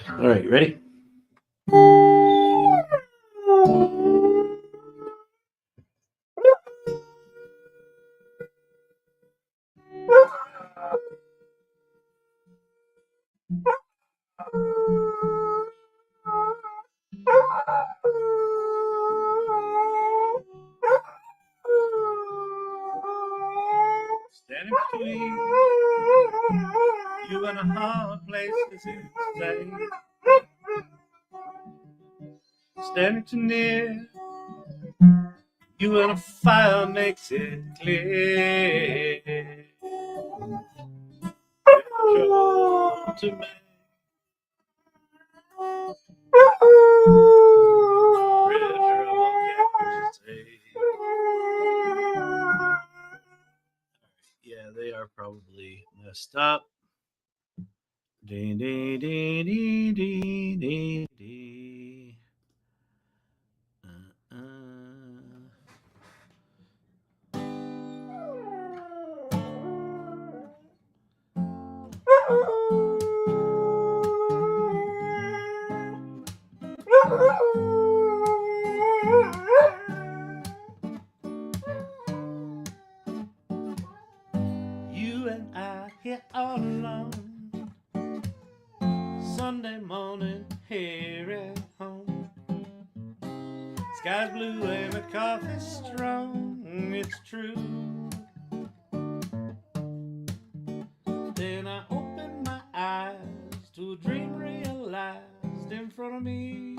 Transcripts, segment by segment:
All right, ready? Standing between you and a hard place to stay. Standing too near you and a fire makes it clear. Trouble to make. Yeah, they are probably messed up. Dee, dee, dee, dee, dee, dee, dee. You and I here all alone, Sunday morning here at home. Sky's blue and the coffee's strong, it's true. Then I open my eyes to a dream realized in front of me.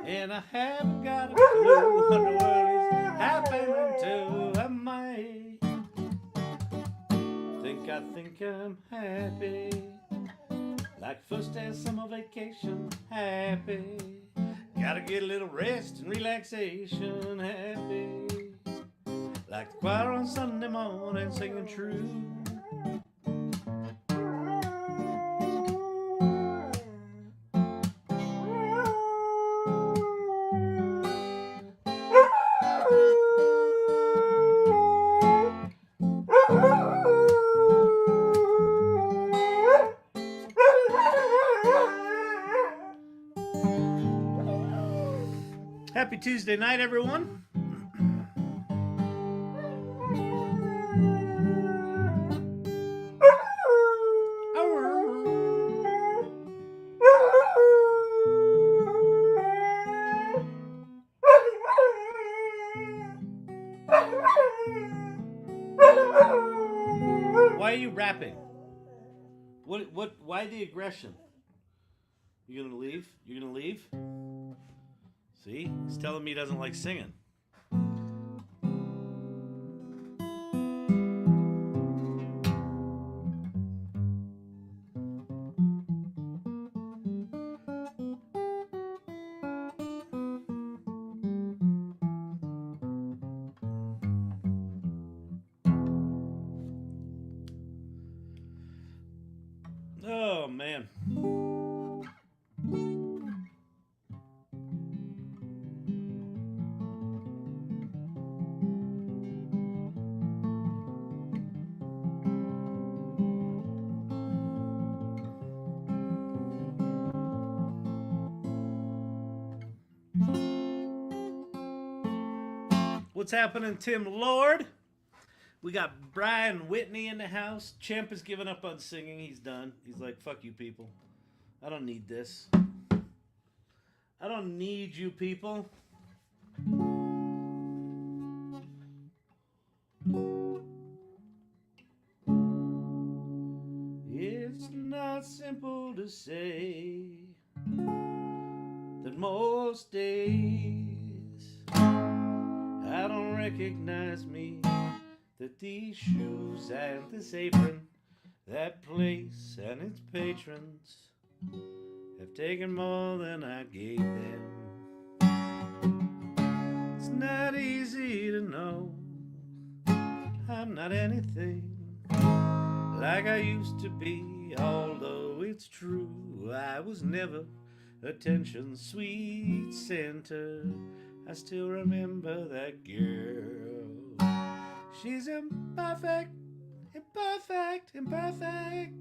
And I haven't got a clue what the world is happening to me. I think I'm happy, like first day of summer vacation, happy. Gotta get a little rest and relaxation, happy. Like the choir on Sunday morning singing true. Happy Tuesday night, everyone. Why are you rapping? Why the aggression? You gonna leave? You gonna leave? See? He's telling me he doesn't like singing. Oh, man. What's happening, Tim Lord? We got Brian Whitney in the house. Champ has given up on singing. He's done. He's like, fuck you people. I don't need this. I don't need you people. It's not simple to say that most days I don't recognize me, that these shoes and this apron, that place and its patrons have taken more than I gave them. It's not easy to know I'm not anything like I used to be, although it's true I was never attention's sweet center. I still remember that girl. She's imperfect,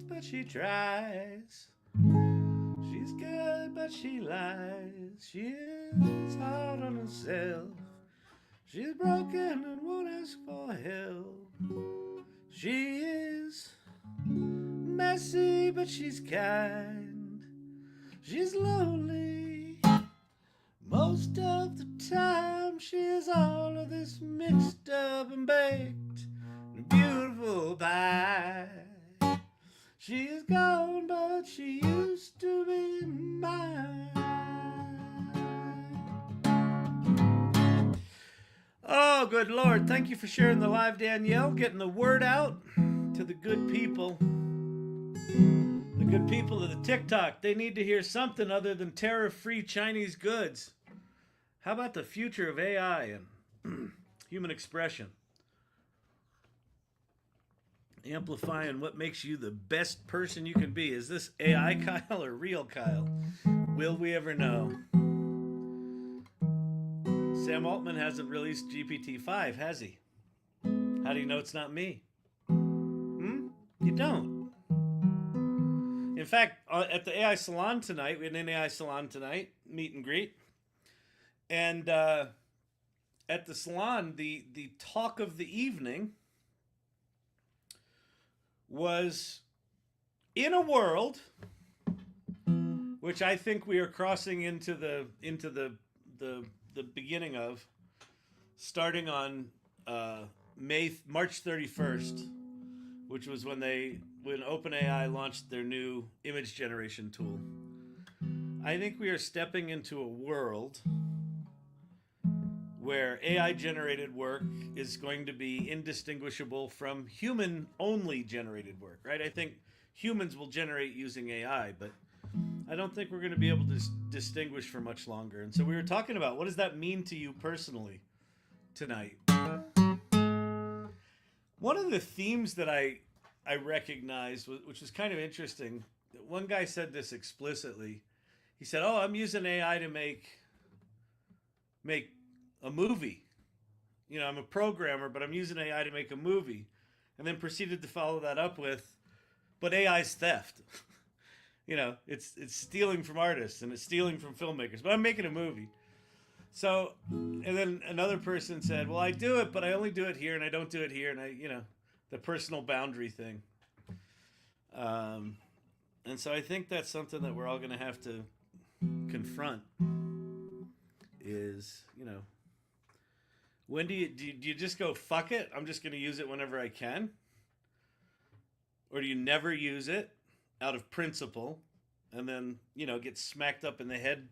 but she tries. She's good, but she lies. She is hard on herself. She's broken and won't ask for help. She is messy, but she's kind. She's lonely most of the time. She is all of this mixed up and baked and beautiful pie. She is gone, but she used to be mine. Oh, good Lord. Thank you for sharing the live, Danielle. Getting the word out to the good people. The good people of the TikTok. They need to hear something other than tariff-free Chinese goods. How about the future of AI and human expression? Amplifying what makes you the best person you can be. Is this AI Kyle or real Kyle? Will we ever know? Sam Altman hasn't released GPT-5, has he? How do you know it's not me? You don't. In fact, at the AI Salon tonight, we had an AI Salon tonight, meet and greet. And at the salon, the talk of the evening was, in a world, which I think we are crossing into the beginning of, starting on March 31st, which was when OpenAI launched their new image generation tool. I think we are stepping into a world where AI-generated work is going to be indistinguishable from human-only generated work, right? I think humans will generate using AI, but I don't think we're going to be able to distinguish for much longer. And so we were talking about, what does that mean to you personally tonight? One of the themes that I recognized, which was kind of interesting, one guy said this explicitly. He said, oh, I'm using AI to make a movie. You know, I'm a programmer, but I'm using AI to make a movie. And then proceeded to follow that up with, but AI's theft. You know, it's stealing from artists and it's stealing from filmmakers, but I'm making a movie. So, and then another person said, well, I do it, but I only do it here and I don't do it here. And the personal boundary thing. And so I think that's something that we're all going to have to confront is, when do you just go, fuck it, I'm just going to use it whenever I can? Or do you never use it out of principle and then, get smacked up in the head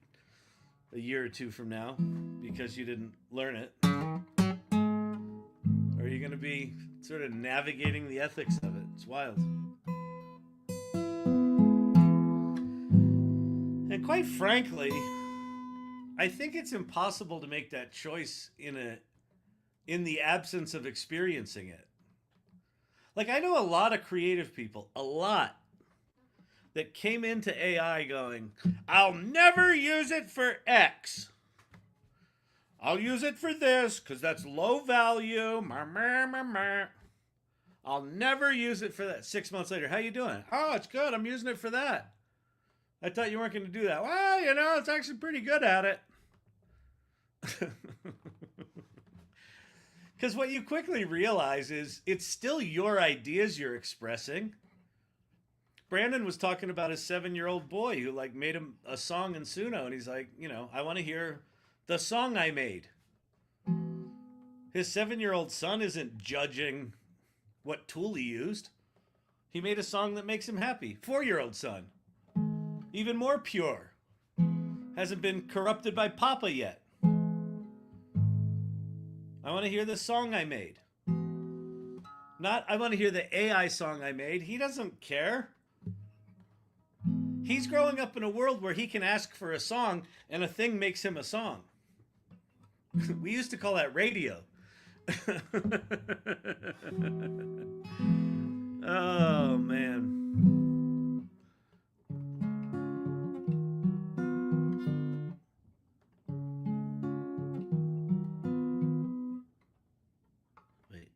a year or two from now because you didn't learn it? Or are you going to be sort of navigating the ethics of it? It's wild. And quite frankly, I think it's impossible to make that choice in the absence of experiencing it. Like, I know a lot of creative people, that came into AI going, I'll never use it for X. I'll use it for this because that's low value. I'll never use it for that. 6 months later, how you doing? Oh, it's good. I'm using it for that. I thought you weren't going to do that. Well, it's actually pretty good at it. Because what you quickly realize is it's still your ideas you're expressing. Brandon was talking about his 7-year-old boy who made him a song in Suno, and he's like, I want to hear the song I made. His 7-year-old son isn't judging what tool he used. He made a song that makes him happy. 4-year-old son, even more pure, hasn't been corrupted by Papa yet. I want to hear the song I made. Not, I want to hear the AI song I made. He doesn't care. He's growing up in a world where he can ask for a song and a thing makes him a song. We used to call that radio. Oh, man. Wait.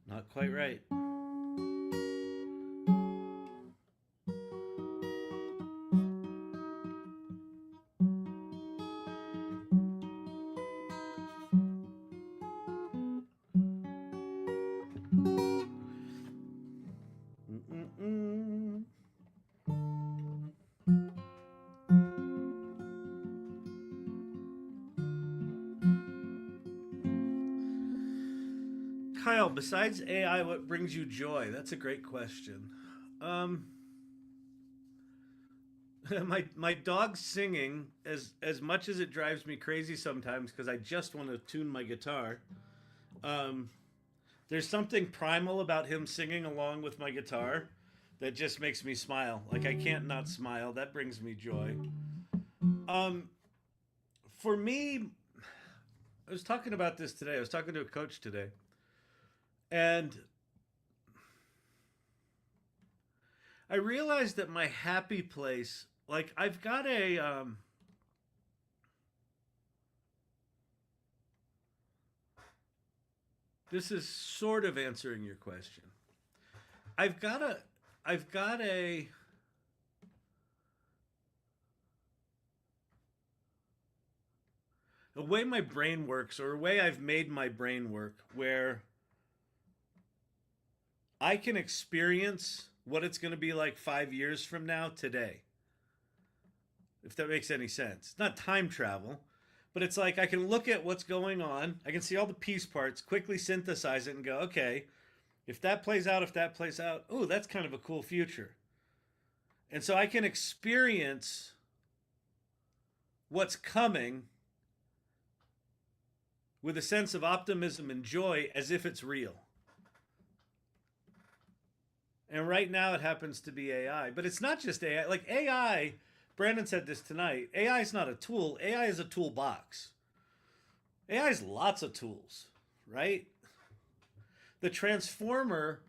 Not quite right. Kyle, besides AI, what brings you joy? That's a great question. My dog singing, as much as it drives me crazy sometimes because I just want to tune my guitar. There's something primal about him singing along with my guitar that just makes me smile. Like I can't not smile. That brings me joy. For me, I was talking about this today. I was talking to a coach today, and I realized that my happy place, like I've got a this is sort of answering your question. I've got a way my brain works, or a way I've made my brain work, where I can experience what it's going to be like 5 years from now today. If that makes any sense. It's not time travel, but it's like I can look at what's going on. I can see all the piece parts, quickly synthesize it and go, okay, if that plays out, oh, that's kind of a cool future. And so I can experience what's coming with a sense of optimism and joy as if it's real. And right now it happens to be AI. But it's not just AI. Like AI, Brandon said this tonight, AI is not a tool. AI is a toolbox. AI is lots of tools, right? The transformer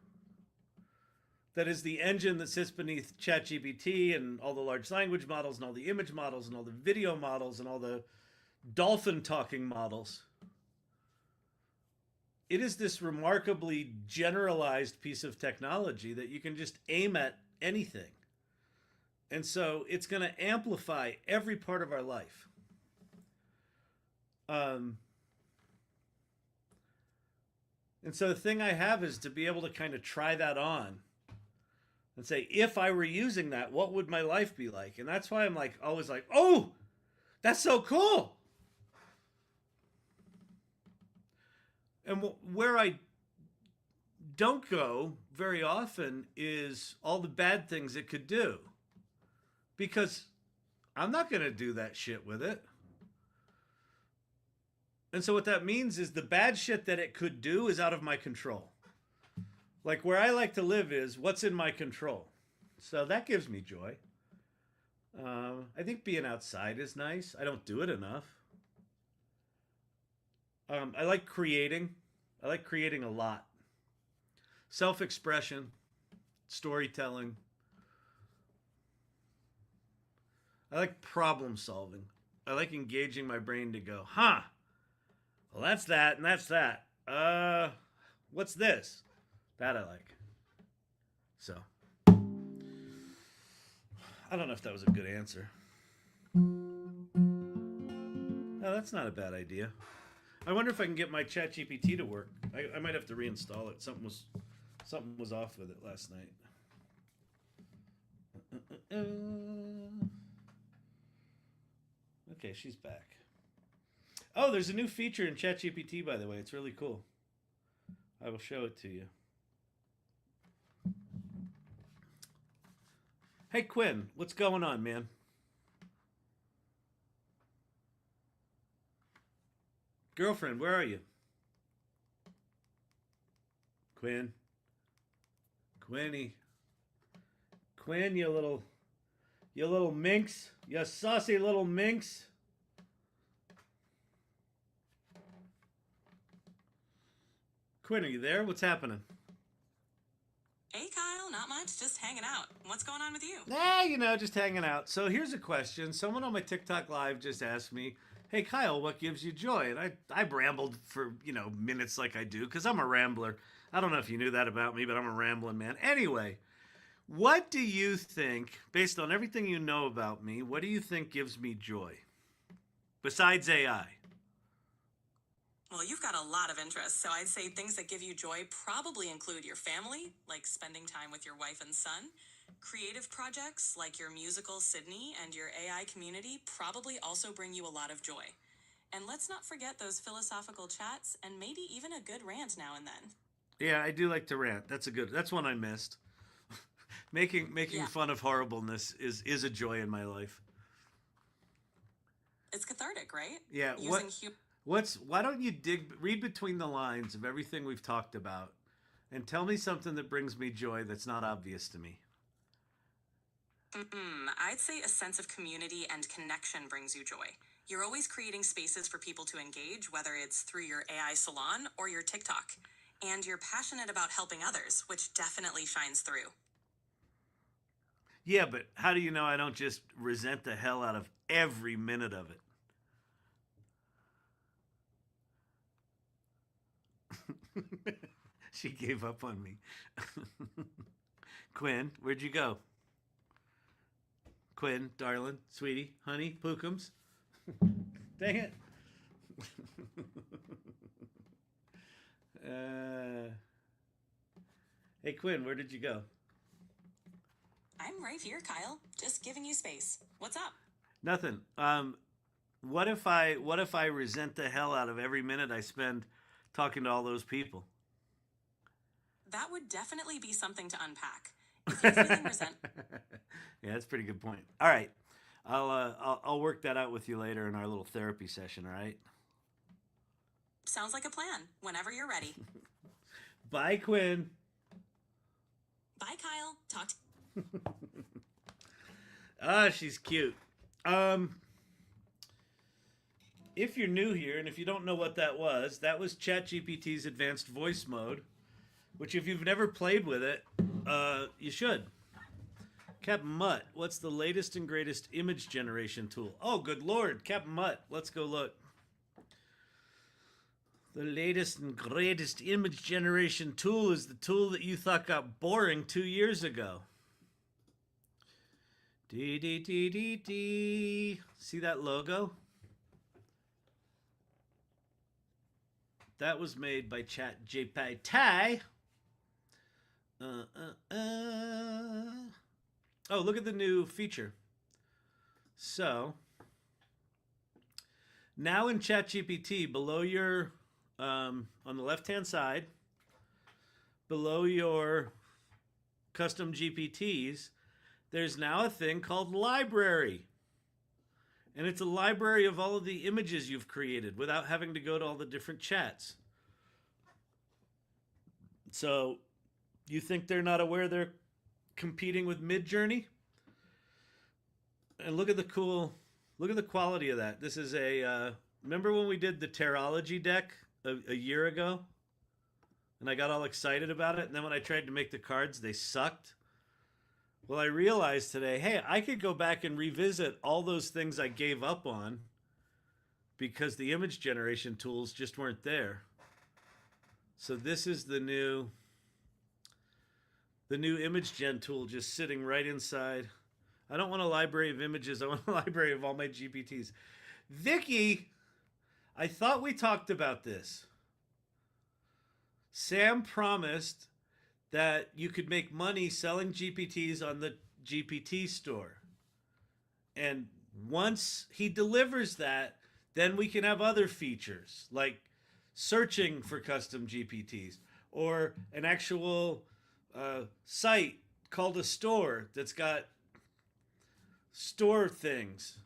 that is the engine that sits beneath Chat GPT and all the large language models and all the image models and all the video models and all the dolphin talking models. It is this remarkably generalized piece of technology that you can just aim at anything. And so it's going to amplify every part of our life. And so the thing I have is to be able to kind of try that on and say, if I were using that, what would my life be like? And that's why I'm like always like, oh, that's so cool. And where I don't go very often is all the bad things it could do. Because I'm not going to do that shit with it. And so what that means is the bad shit that it could do is out of my control. Like where I like to live is what's in my control. So that gives me joy. I think being outside is nice. I don't do it enough. I like creating. I like creating a lot. Self-expression, storytelling. I like problem solving. I like engaging my brain to go, huh? Well, that's that and that's that. What's this? That I like. So, I don't know if that was a good answer. No, that's not a bad idea. I wonder if I can get my Chat GPT to work. I might have to reinstall it. Something was off with it last night. Okay, she's back. Oh, there's a new feature in Chat GPT, by the way. It's really cool. I will show it to you. Hey, Quinn, what's going on, man? Girlfriend, where are you? Quinn. Quinny. Quinn, you little minx. You saucy little minx. Quinn, are you there? What's happening? Hey, Kyle, not much. Just hanging out. What's going on with you? You know, just hanging out. So here's a question. Someone on my TikTok live just asked me, hey, Kyle, what gives you joy? And I rambled for, minutes like I do because I'm a rambler. I don't know if you knew that about me, but I'm a rambling man. Anyway, what do you think, based on everything you know about me, what do you think gives me joy? Besides AI. Well, you've got a lot of interests, so I'd say things that give you joy probably include your family, like spending time with your wife and son. Creative projects like your musical Sydney and your AI community probably also bring you a lot of joy. And let's not forget those philosophical chats and maybe even a good rant now and then. Yeah, I do like to rant. That's one I missed. making Yeah. fun of horribleness is a joy in my life. It's cathartic, right? Yeah. Why don't you read between the lines of everything we've talked about and tell me something that brings me joy that's not obvious to me. I'd say a sense of community and connection brings you joy. You're always creating spaces for people to engage, whether it's through your AI Salon or your TikTok. And you're passionate about helping others, which definitely shines through. Yeah, but how do you know I don't just resent the hell out of every minute of it? She gave up on me. Quinn, where'd you go? Quinn, darling, sweetie, honey, pookums. Dang it. Hey, Quinn, where did you go? I'm right here, Kyle. Just giving you space. What's up? Nothing. What if I resent the hell out of every minute I spend talking to all those people? That would definitely be something to unpack. If you're feeling Yeah, that's a pretty good point. All right, I'll work that out with you later in our little therapy session. All right. Sounds like a plan. Whenever you're ready. Bye, Quinn. Bye, Kyle. Talk to She's cute. If you're new here and if you don't know what that was Chat GPT's advanced voice mode, which if you've never played with it, you should. Captain Mutt, what's the latest and greatest image generation tool? Oh, good Lord, Captain Mutt, let's go look. The latest and greatest image generation tool is the tool that you thought got boring 2 years ago. See that logo? That was made by Chat GPT. Oh, look at the new feature. So, now in Chat GPT, below your, on the left-hand side, below your custom GPTs, there's now a thing called library. And it's a library of all of the images you've created without having to go to all the different chats. So, you think they're not aware they're competing with Midjourney? And look at the quality of that. This is remember when we did the Terology deck a year ago? And I got all excited about it. And then when I tried to make the cards, they sucked. Well, I realized today, hey, I could go back and revisit all those things I gave up on because the image generation tools just weren't there. So this is the new image gen tool just sitting right inside. I don't want a library of images. I want a library of all my GPTs. Vicky, I thought we talked about this. Sam promised that you could make money selling GPTs on the GPT store. And once he delivers that, then we can have other features like searching for custom GPTs or an actual site called a store that's got store things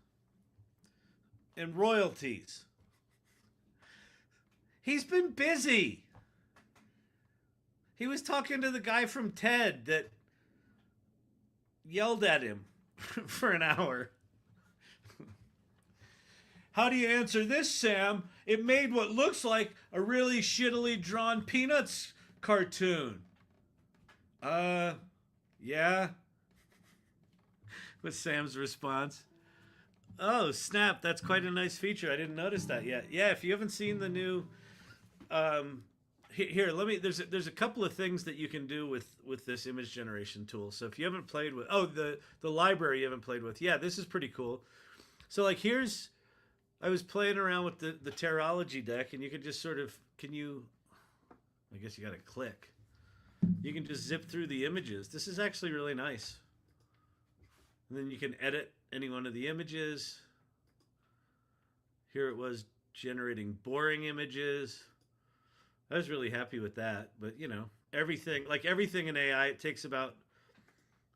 and royalties. He's been busy. He was talking to the guy from TED that yelled at him for an hour. How do you answer this, Sam? It made what looks like a really shittily drawn Peanuts cartoon. Yeah. Was Sam's response. Oh, snap. That's quite a nice feature. I didn't notice that yet. Yeah, if you haven't seen the new here, let me there's a couple of things that you can do with this image generation tool. So if you haven't played with the library you haven't played with. Yeah, this is pretty cool. So like I was playing around with the Terology deck, and you can just sort of I guess you got to click. You can just zip through the images. This is actually really nice. And then you can edit any one of the images. Here it was generating boring images. I was really happy with that. But, everything in AI, it takes about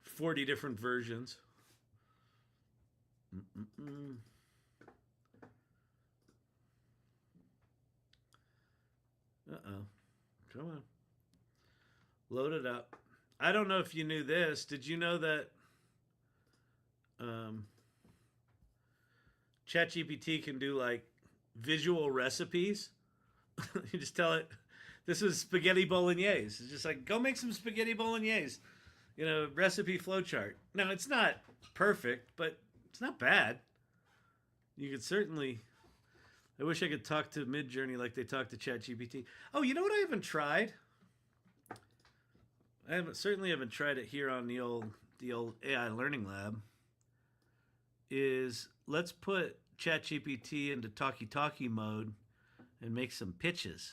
40 different versions. Uh-oh. Come on. Load it up. I don't know if you knew this. Did you know that Chat GPT can do like visual recipes? You just tell it, this is spaghetti bolognese. It's just like, go make some spaghetti bolognese. Recipe flowchart. Now, it's not perfect, but it's not bad. You could certainly... I wish I could talk to Midjourney like they talk to Chat GPT. Oh, you know what I haven't tried? Certainly haven't tried it here on the old AI Learning Lab. Is let's put Chat GPT into talkie mode and make some pitches.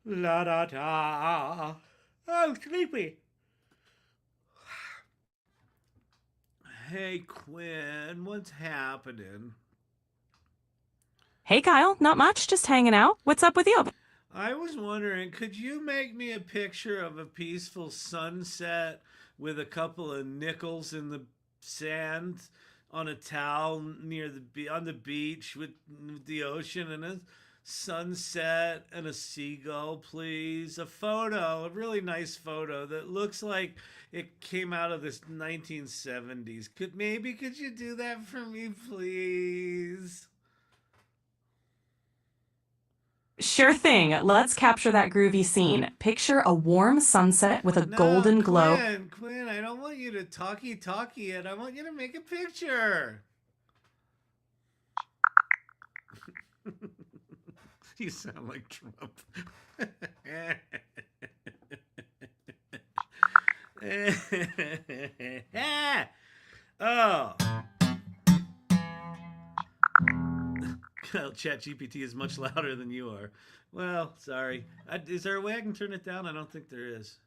La da da. I'm sleepy. Hey, Quinn, what's happening? Hey, Kyle. Not much. Just hanging out. What's up with you? I was wondering, could you make me a picture of a peaceful sunset with a couple of nickels in the sand on a towel on the beach with the ocean and a sunset and a seagull, please? A really nice photo that looks like it came out of this 1970s. Could you do that for me, please? Sure thing. Let's capture that groovy scene. Picture a warm sunset with a golden glow. Quinn, I don't want you to talkie it. I want you to make a picture. You sound like Trump. Oh. Chat GPT is much louder than you are. Well, sorry. Is there a way I can turn it down? I don't think there is.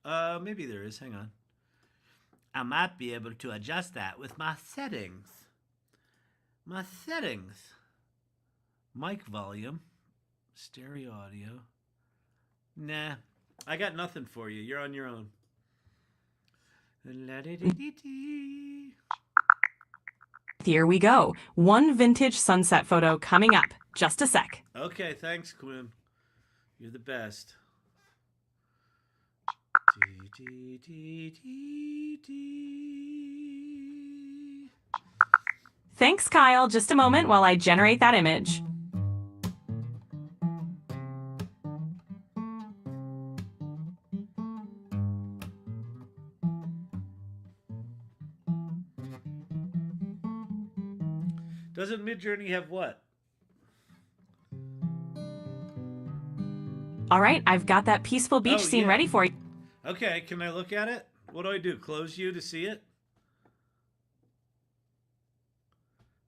Maybe there is. Hang on. I might be able to adjust that with my settings. Mic volume. Stereo audio. Nah. I got nothing for you. You're on your own. Here we go. One vintage sunset photo coming up. Just a sec. Okay, thanks, Quinn. You're the best. Thanks, Kyle. Just a moment while I generate that image. Doesn't Midjourney have what? All right, I've got that peaceful beach scene ready for you. Okay, can I look at it? What do I do? Close you to see it?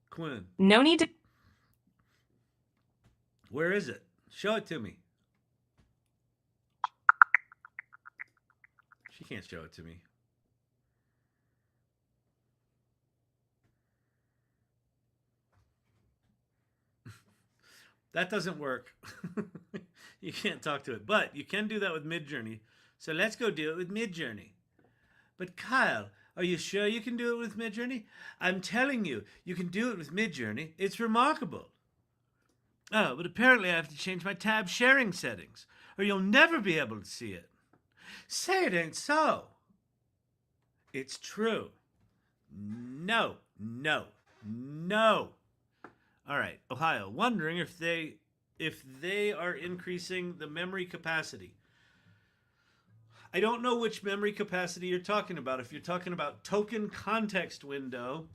Quinn. No need to... Where is it? Show it to me. She can't show it to me. That doesn't work. You can't talk to it. But you can do that with Midjourney. So let's go do it with Midjourney. But Kyle, are you sure you can do it with Midjourney? I'm telling you, you can do it with Midjourney. It's remarkable. Oh, but apparently I have to change my tab sharing settings, or you'll never be able to see it. Say it ain't so. It's true. No. All right, Ohio, wondering if if they are increasing the memory capacity. I don't know which memory capacity you're talking about. If you're talking about token context window,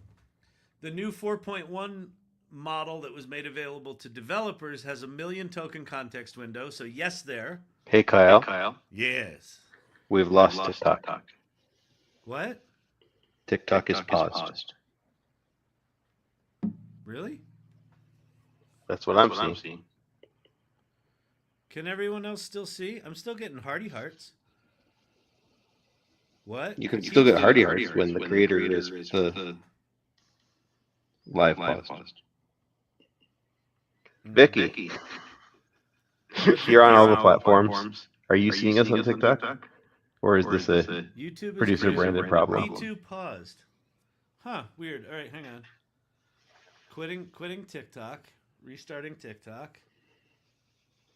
the new 4.1 model that was made available to developers has 1 million token context window. So yes, there. Hey, Kyle. Yes. We've lost TikTok. What? TikTok is paused. Really? That's what I'm seeing. Can everyone else still see? I'm still getting hearty hearts. What? You can still get hearty hearts when the creator is the live paused. Vicky, you're on all the platforms. Are you seeing us on TikTok? Or is this a YouTube is producer branded problem? Me too paused. Huh, weird. All right, hang on. Quitting TikTok, restarting TikTok.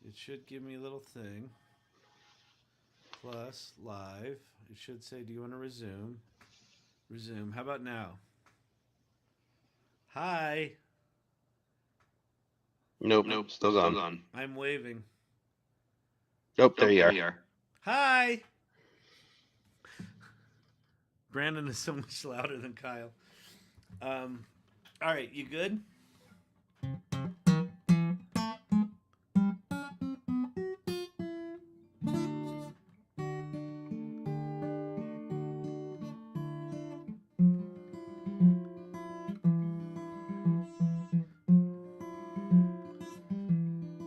It should give me a little thing. Plus live. It should say, do you want to resume? Resume. How about now? Hi. Nope. Still gone. I'm waving. Oh, there you are. Hi. Brandon is so much louder than Kyle. All right, you good?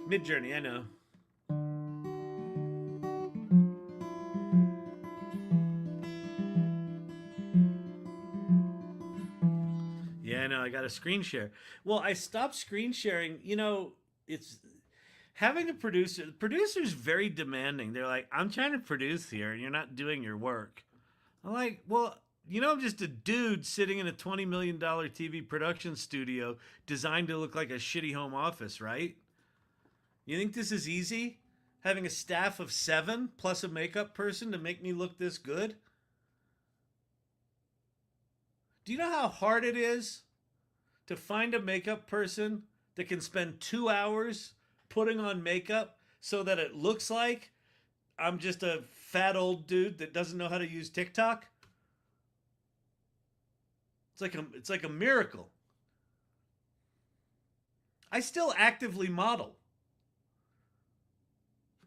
Midjourney, I know. Yeah, I know. I got a screen share. Well, I stopped screen sharing. You know, it's having a producer. The producer's very demanding. They're like, I'm trying to produce here, and you're not doing your work. I'm like, well, you know, I'm just a dude sitting in a $20 million TV production studio designed to look like a shitty home office, right? You think this is easy? Having a staff of 7 plus a makeup person to make me look this good? Do you know how hard it is to find a makeup person that can spend 2 hours putting on makeup so that it looks like I'm just a fat old dude that doesn't know how to use TikTok? It's like a miracle. I still actively model.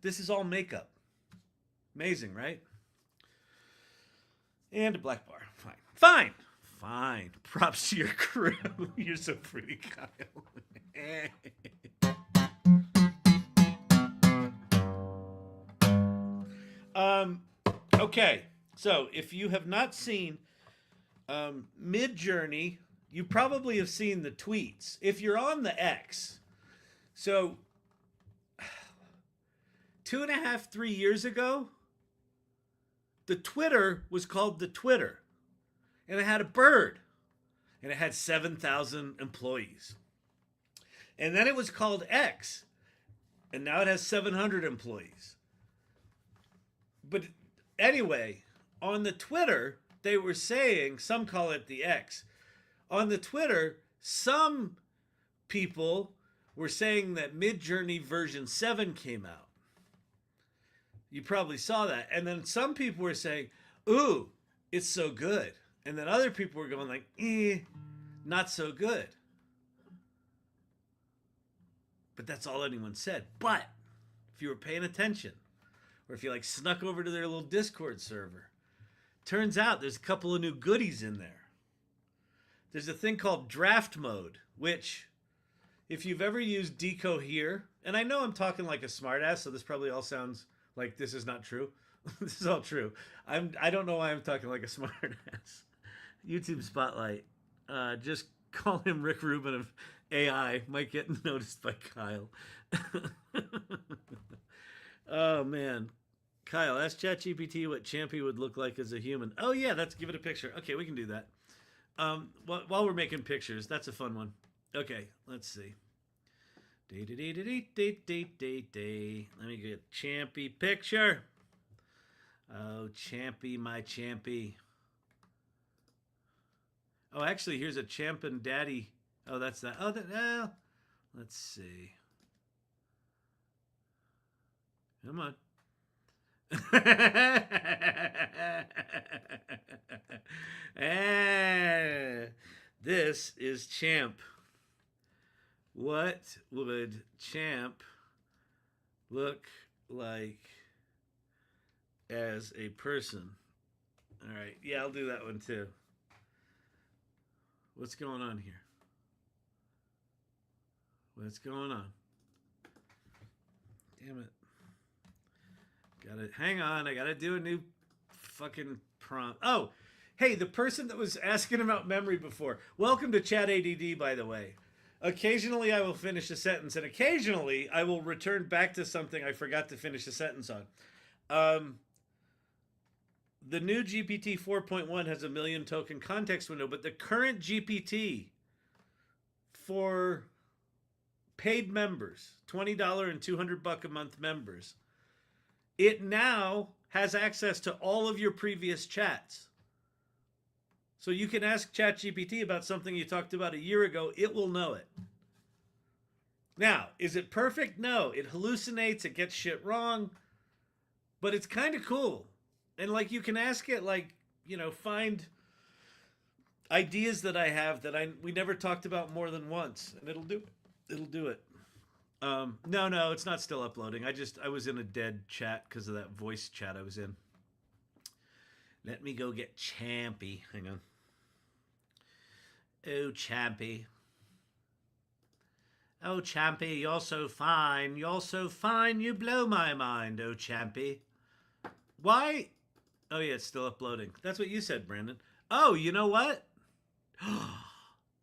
This is all makeup. Amazing, right? And a black bar. Fine. Props to your crew. You're so pretty, Kyle. Okay. So if you have not seen Midjourney, you probably have seen the tweets. If you're on the X, so 2.5, 3 years ago, the Twitter was called the Twitter. And it had a bird. And it had 7,000 employees. And then it was called X. And now it has 700 employees. But anyway, on the Twitter, they were saying, some call it the X. On the Twitter, some people were saying that Midjourney version 7 came out. You probably saw that. And then some people were saying, ooh, it's so good. And then other people were going like, not so good. But that's all anyone said. But if you were paying attention, or if you like snuck over to their little Discord server, turns out there's a couple of new goodies in there. There's a thing called draft mode, which if you've ever used Decohere, and I know I'm talking like a smartass, so this probably all sounds like this is not true. This is all true. I don't know why I'm talking like a smartass. YouTube Spotlight. Just call him Rick Rubin of AI. Might get noticed by Kyle. Oh, man. Kyle, ask Chat GPT what Champy would look like as a human. Oh, yeah, give it a picture. Okay, we can do that. While we're making pictures, that's a fun one. Okay, let's see. Let me get Champy picture. Oh, Champy, my Champy. Oh, actually, here's a Champin' Daddy. Oh, that's that. Oh, let's see. Come on. This is Champ. What would Champ look like as a person? All right. Yeah, I'll do that one too. What's going on here? What's going on? Damn it. Hang on. I gotta do a new fucking prompt. Oh, hey, the person that was asking about memory before. Welcome to Chat ADD, by the way. Occasionally I will finish a sentence, and occasionally I will return back to something I forgot to finish a sentence on. The new GPT 4.1 has a million token context window, but the current GPT for paid members, $20 and $200 a month members, it now has access to all of your previous chats. So you can ask ChatGPT about something you talked about a year ago. It will know it. Now, is it perfect? No. It hallucinates. It gets shit wrong. But it's kind of cool. And like you can ask it, like, you know, find ideas that I have that we never talked about more than once. And it'll do it. No, it's not still uploading. I was in a dead chat because of that voice chat I was in. Let me go get Champy. Hang on. Oh, Champy. Oh, Champy, you're so fine. You're so fine. You blow my mind, oh, Champy. Why? Oh, yeah, it's still uploading. That's what you said, Brandon. Oh, you know what?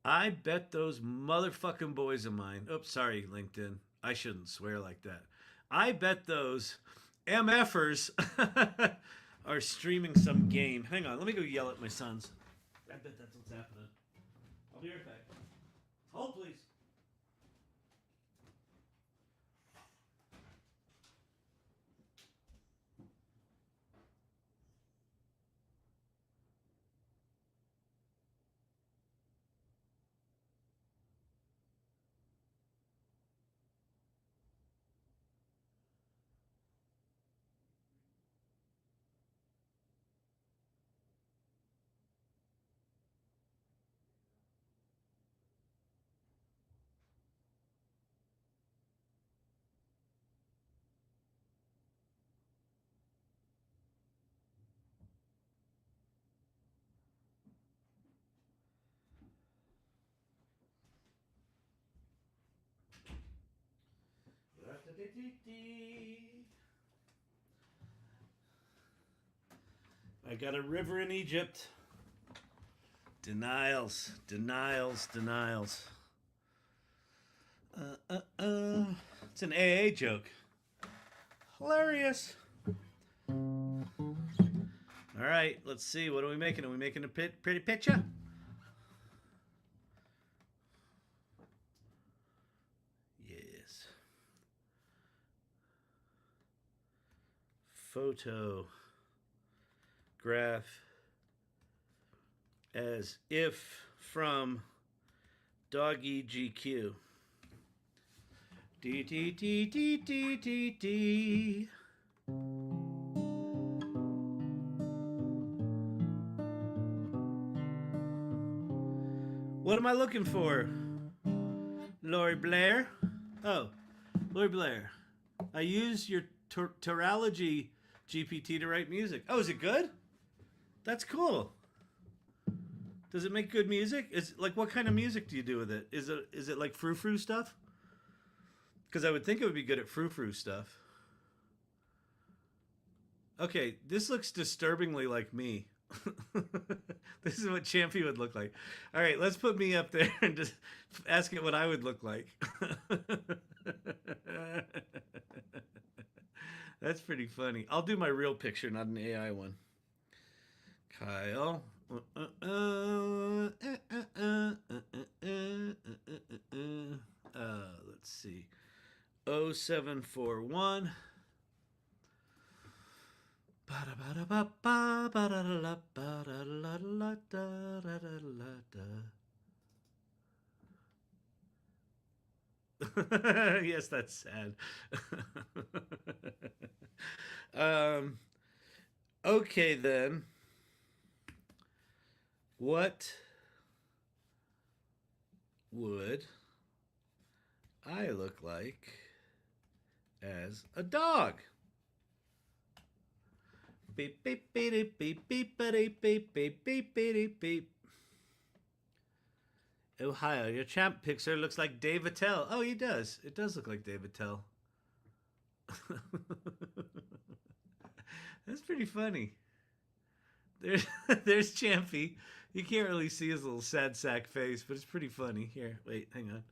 I bet those motherfucking boys of mine. Oops, sorry, LinkedIn. I shouldn't swear like that. I bet those MFers are streaming some game. Hang on, let me go yell at my sons. I bet that's what's happening. I'll be right back. Hold, please. I got a river in Egypt. Denials. It's an AA joke. Hilarious. All right, let's see. What are we making? Are we making a pretty picture? Yes. Photograph as if from Doggy GQ. D. What am I looking for? Lori Blair? Oh, Lori Blair. I use your Terology GPT to write music. Oh, is it good? That's cool. Does it make good music? What kind of music do you do with it? Is it like frou-frou stuff? Because I would think it would be good at frou-frou stuff. Okay, this looks disturbingly like me. This is what Champy would look like. All right, let's put me up there and just ask it what I would look like. That's pretty funny. I'll do my real picture, not an AI one. Kyle. Let's see. 0741. Yes, that's sad. Okay then. What would I look like as a dog? Beep beep beep beep beep beep beep beep beep beep beep. Ohio, your champ picture looks like Dave Attell. Oh, he does. It does look like Dave Attell. That's pretty funny. There's Champy. You can't really see his little sad sack face, but it's pretty funny. Here, wait, hang on.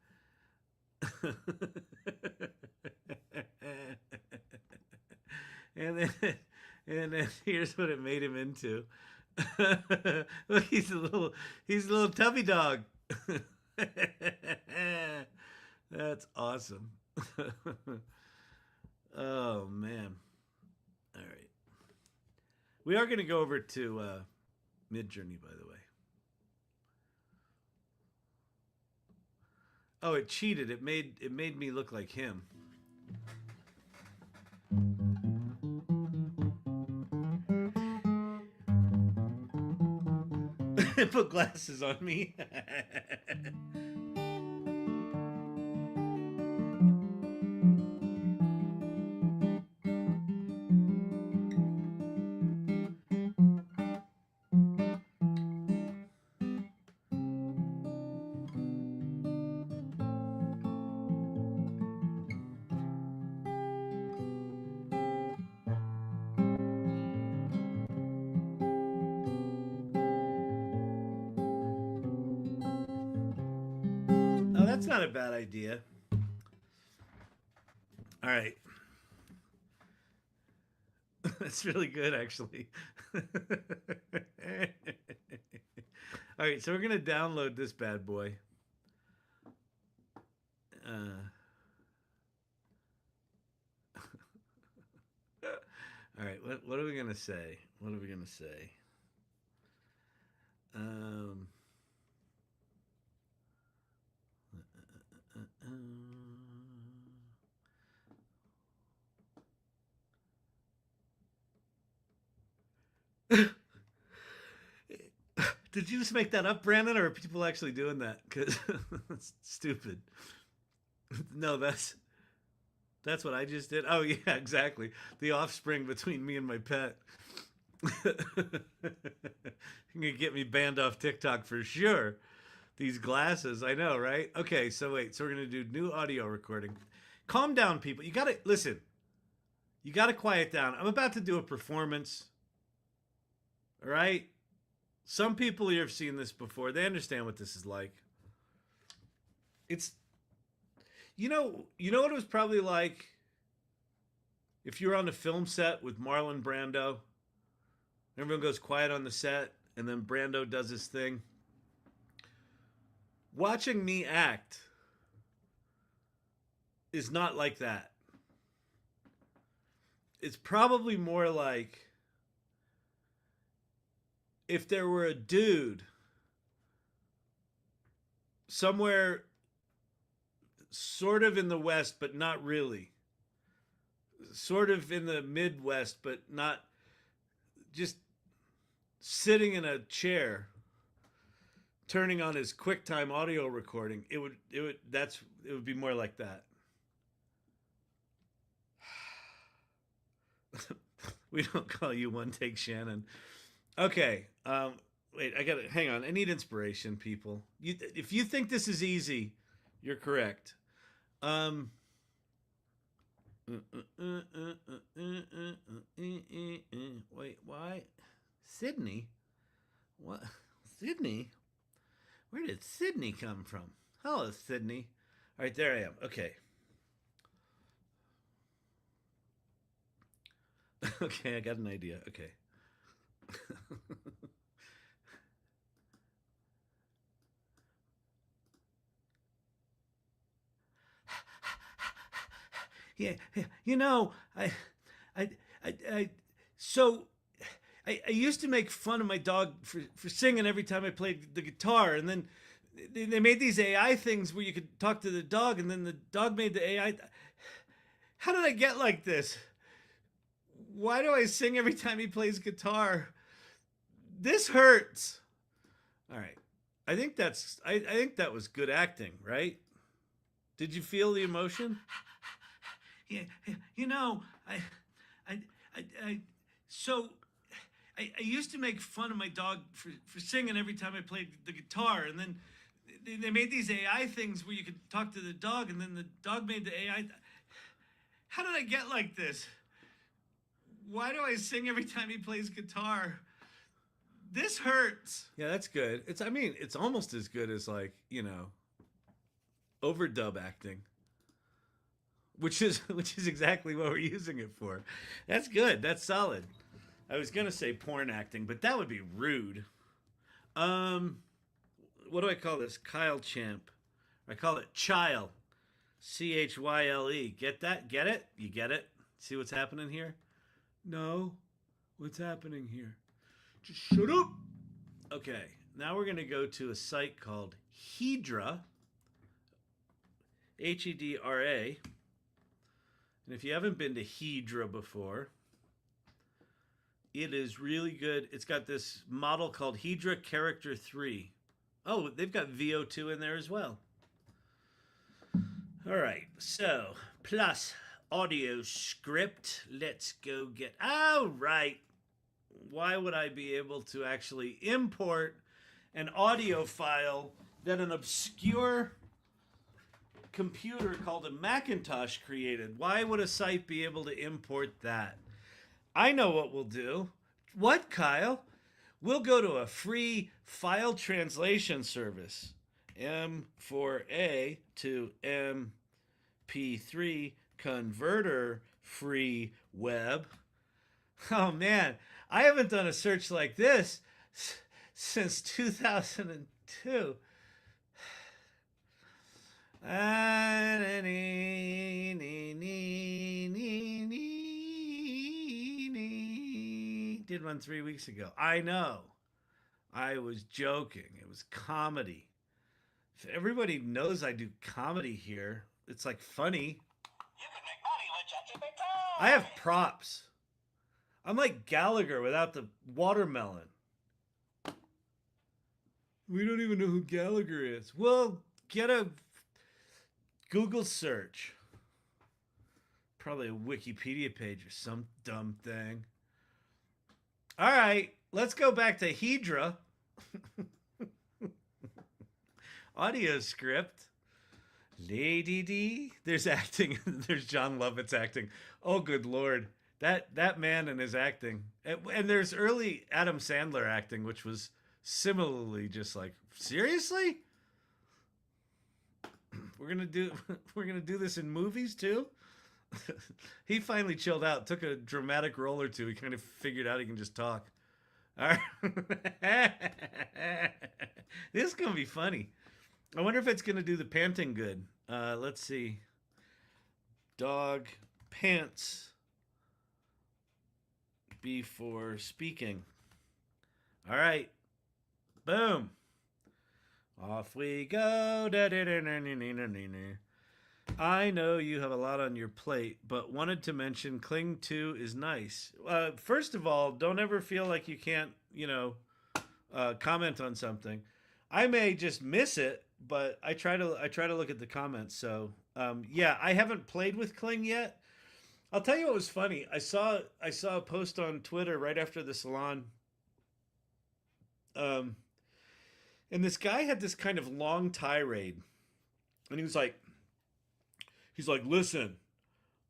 and then, and then here's what it made him into. Look, he's a little tubby dog. That's awesome. Oh man. All right. We are going to go over to Midjourney, by the way. Oh, it cheated. It made me look like him. It put glasses on me. Oh, that's not a bad idea. All right. That's really good, actually. All right, so we're going to download this bad boy. All right, what are we going to say? What are we going to say? Did you just make that up, Brandon, or are people actually doing that? Because it's stupid. No, that's what I just did. Oh yeah, exactly. The offspring between me and my pet. You're gonna get me banned off TikTok for sure. These glasses, I know, right? Okay, so wait. So we're gonna do new audio recording. Calm down, people. You gotta listen. You gotta quiet down. I'm about to do a performance. All right. Some people here have seen this before. They understand what this is like. It's, you know what it was probably like if you were on the film set with Marlon Brando. Everyone goes quiet on the set, and then Brando does his thing. Watching me act is not like that. It's probably more like if there were a dude somewhere sort of in the West, but not really. Sort of in the Midwest, but not, just sitting in a chair, turning on his QuickTime audio recording. It would be more like that. We don't call you One Take Shannon. Okay. Wait, I gotta hang on. I need inspiration, people. If you think this is easy, you're correct. Wait, why? Sydney? What? Sydney? Where did Sydney come from? Hello, Sydney. All right, there I am. Okay. Okay, I got an idea. Okay. Yeah, you know, so I used to make fun of my dog for singing every time I played the guitar, and then they made these AI things where you could talk to the dog, and then the dog made the AI. How did I get like this? Why do I sing every time he plays guitar? This hurts. All right. I think that was good acting, right? Did you feel the emotion? Yeah, you know, I used to make fun of my dog for singing every time I played the guitar, and then they made these AI things where you could talk to the dog, and then the dog made the AI. How did I get like this? Why do I sing every time he plays guitar? This hurts. Yeah, that's good. It's almost as good as like, overdub acting. Which is exactly what we're using it for. That's good. That's solid. I was gonna say porn acting, but that would be rude. What do I call this? Kyle Champ. I call it Chyle. Chyle. Get that? Get it? You get it? See what's happening here? No. What's happening here? Just shut up. Okay. Now we're gonna go to a site called Hedra. Hedra. And if you haven't been to Hedra before, it is really good. It's got this model called Hedra Character 3. Oh, they've got VO2 in there as well. All right, so plus audio script. Let's go get. All right. Why would I be able to actually import an audio file that an obscure computer called a Macintosh created? Why would a site be able to import that? I know what we'll do. What, Kyle? We'll go to a free file translation service, M4A to MP3 converter free web. Oh man, I haven't done a search like this since 2002. Did one 3 weeks ago. I know. I was joking. It was comedy. If everybody knows I do comedy here, it's like funny. You can make money with ChatGPT. I have props. I'm like Gallagher without the watermelon. We don't even know who Gallagher is. Well, get a Google search. Probably a Wikipedia page or some dumb thing. All right, let's go back to Hedra. Audio script. Lady D. There's acting. There's John Lovett's acting. Oh, good Lord. That man and his acting. And there's early Adam Sandler acting, which was similarly just like, seriously? We're gonna do this in movies too? He finally chilled out, took a dramatic role or two. He kind of figured out he can just talk. All right. This is gonna be funny. I wonder if it's gonna do the panting good. Let's see. Dog pants before speaking. All right. Boom. Off we go. I know you have a lot on your plate, but wanted to mention Cling 2 is nice. First of all, don't ever feel like you can't, comment on something. I may just miss it, but I try to look at the comments. So, yeah, I haven't played with Cling yet. I'll tell you what was funny. I saw a post on Twitter right after the Salon. And this guy had this kind of long tirade, and he was like, listen,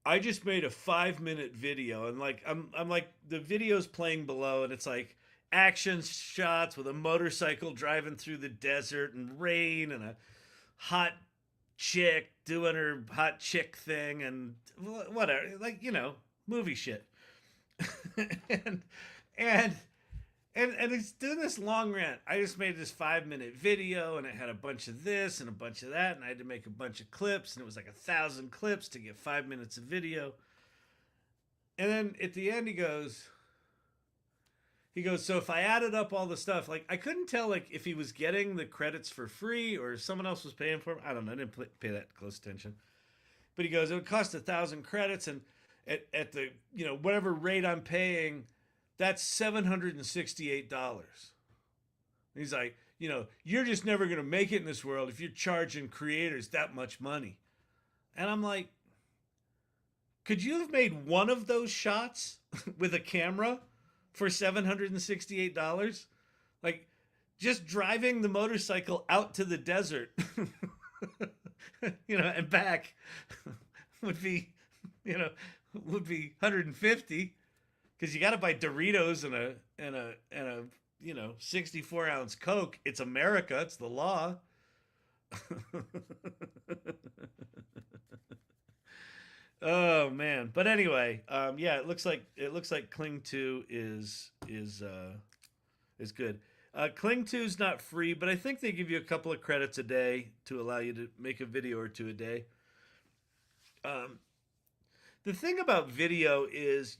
I just made a 5-minute video, and like I'm like, the video's playing below, and it's like action shots with a motorcycle driving through the desert and rain and a hot chick doing her hot chick thing and whatever, like, movie shit. and he's doing this long rant. I just made this 5-minute video, and it had a bunch of this and a bunch of that, and I had to make a bunch of clips, and it was like 1,000 clips to get 5 minutes of video. And then at the end, he goes, so if I added up all the stuff, like, I couldn't tell, like, if he was getting the credits for free or someone else was paying for them. I don't know. I didn't pay that close attention. But he goes, it would cost 1,000 credits, and at the, whatever rate I'm paying, that's $768. He's like, you're just never going to make it in this world if you're charging creators that much money. And I'm like, could you have made one of those shots with a camera for $768? Like, just driving the motorcycle out to the desert, and back would be, would be 150, because you got to buy Doritos and a 64-ounce Coke. It's America. It's the law. Oh man. But anyway, yeah, it looks like Kling 2 is good. Kling 2 is not free, but I think they give you a couple of credits a day to allow you to make a video or two a day. The thing about video is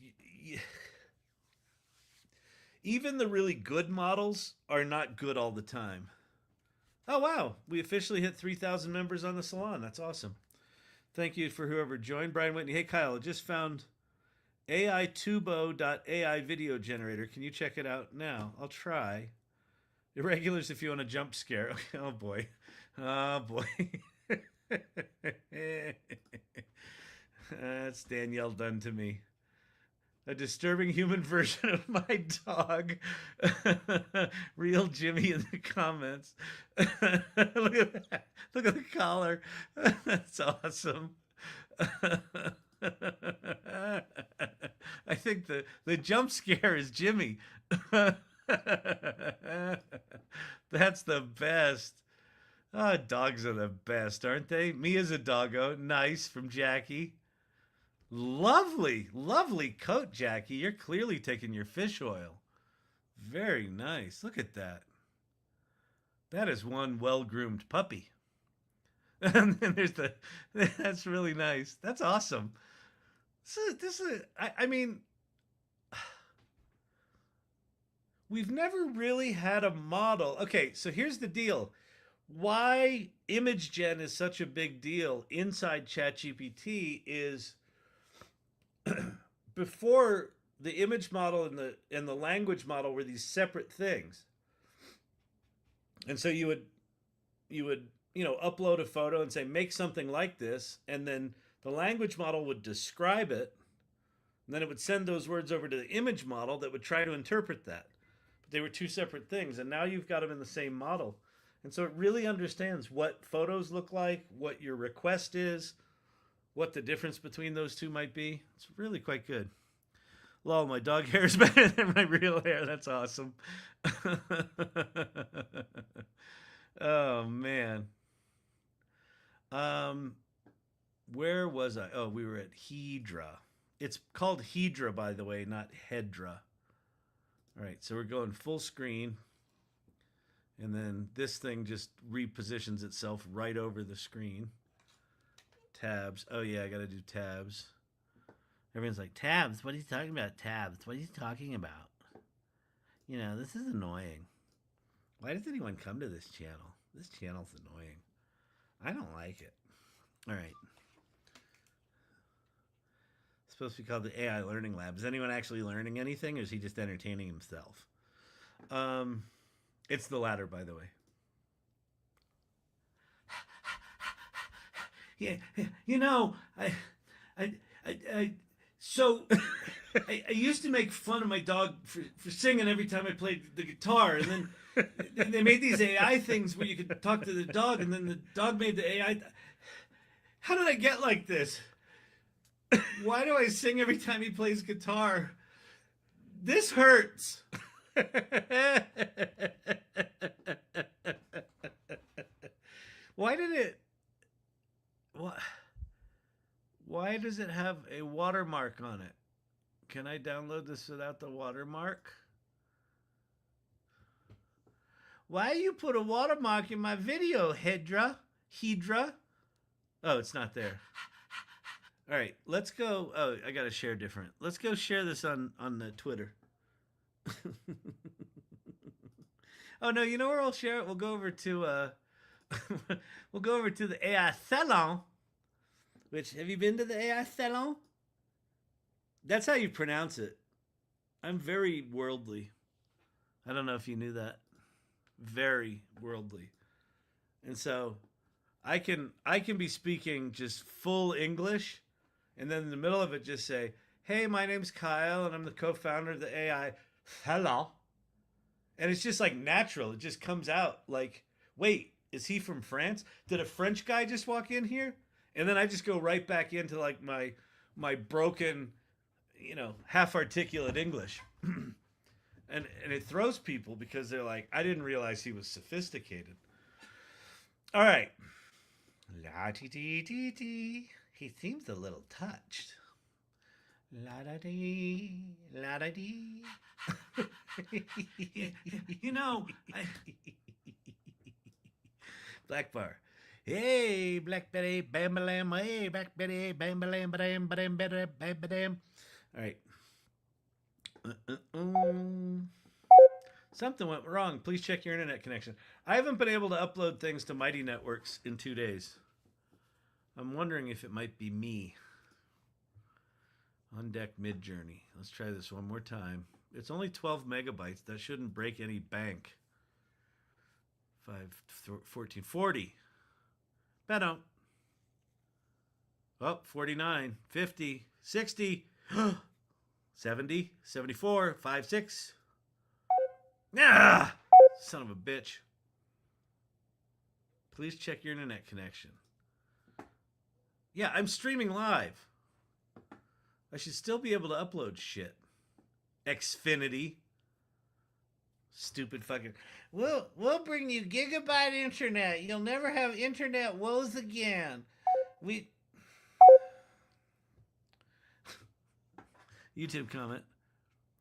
even the really good models are not good all the time. Oh, wow. We officially hit 3,000 members on the Salon. That's awesome. Thank you for whoever joined. Brian Whitney. Hey, Kyle, I just found AITubo.ai video generator. Can you check it out now? I'll try. Irregulars if you want a jump scare. Okay. Oh, boy. Oh, boy. That's Danielle done to me. A disturbing human version of my dog. Real Jimmy in the comments. Look at that. Look at the collar. That's awesome. I think the jump scare is Jimmy. That's the best. Oh, dogs are the best, aren't they? Me as a doggo. Nice, from Jackie. Lovely, lovely coat, Jackie. You're clearly taking your fish oil. Very nice. Look at that. That is one well-groomed puppy. And then there's that's really nice. That's awesome. I mean, we've never really had a model. Okay, so here's the deal. Why image gen is such a big deal inside ChatGPT is before the image model and the language model were these separate things. And so you would upload a photo and say, make something like this, and then the language model would describe it, and then it would send those words over to the image model that would try to interpret that. But they were two separate things, and now you've got them in the same model. And so it really understands what photos look like, what your request is, what the difference between those two might be. It's really quite good. Lol, my dog hair is better than my real hair. That's awesome. Oh, man. Where was I? Oh, we were at Hedra. It's called Hedra, by the way, not Hedra. All right, so we're going full screen. And then this thing just repositions itself right over the screen. Tabs. Oh, yeah, I got to do tabs. Everyone's like, tabs? What are you talking about, tabs? What are you talking about? This is annoying. Why does anyone come to this channel? This channel's annoying. I don't like it. All right. It's supposed to be called the AI Learning Lab. Is anyone actually learning anything, or is he just entertaining himself? It's the latter, by the way. Yeah, I used to make fun of my dog for singing every time I played the guitar, and then they made these AI things where you could talk to the dog, and then the dog made the AI. How did I get like this? Why do I sing every time he plays guitar? This hurts. Why did it? What? Why does it have a watermark on it? Can I download this without the watermark? Why you put a watermark in my video, Hedra? Oh, it's not there. All right, let's go. Oh, I got to share different. Let's go share this on the Twitter. Oh no, you know where I'll share it? We'll go over to we'll go over to the AI Salon. Which, have you been to the AI Salon? That's how you pronounce it. I'm very worldly. I don't know if you knew that. Very worldly. And so I can be speaking just full English, and then in the middle of it just say, "Hey, my name's Kyle, and I'm the co-founder of the AI. Hello." And it's just like natural. It just comes out like, wait, is he from France? Did a French guy just walk in here? And then I just go right back into like my broken, half articulate English. and it throws people because they're like, I didn't realize he was sophisticated. All right. La ti ti ti ti. He seems a little touched. La da dee, la da dee. Black bar. Hey, Black Betty, bam bam, hey, Black Betty, bam bam, bam bam, bam bam. All right. Something went wrong. Please check your internet connection. I haven't been able to upload things to Mighty Networks in 2 days. I'm wondering if it might be me. On deck Midjourney. Let's try this one more time. It's only 12 megabytes. That shouldn't break any bank. 14, 40. Better. Oh, 49, 50, 60, 70, 74, 5, 6. Ah! Son of a bitch. Please check your internet connection. Yeah, I'm streaming live. I should still be able to upload shit. Xfinity. Stupid fucking. We'll bring you gigabyte internet. You'll never have internet woes again. YouTube comment.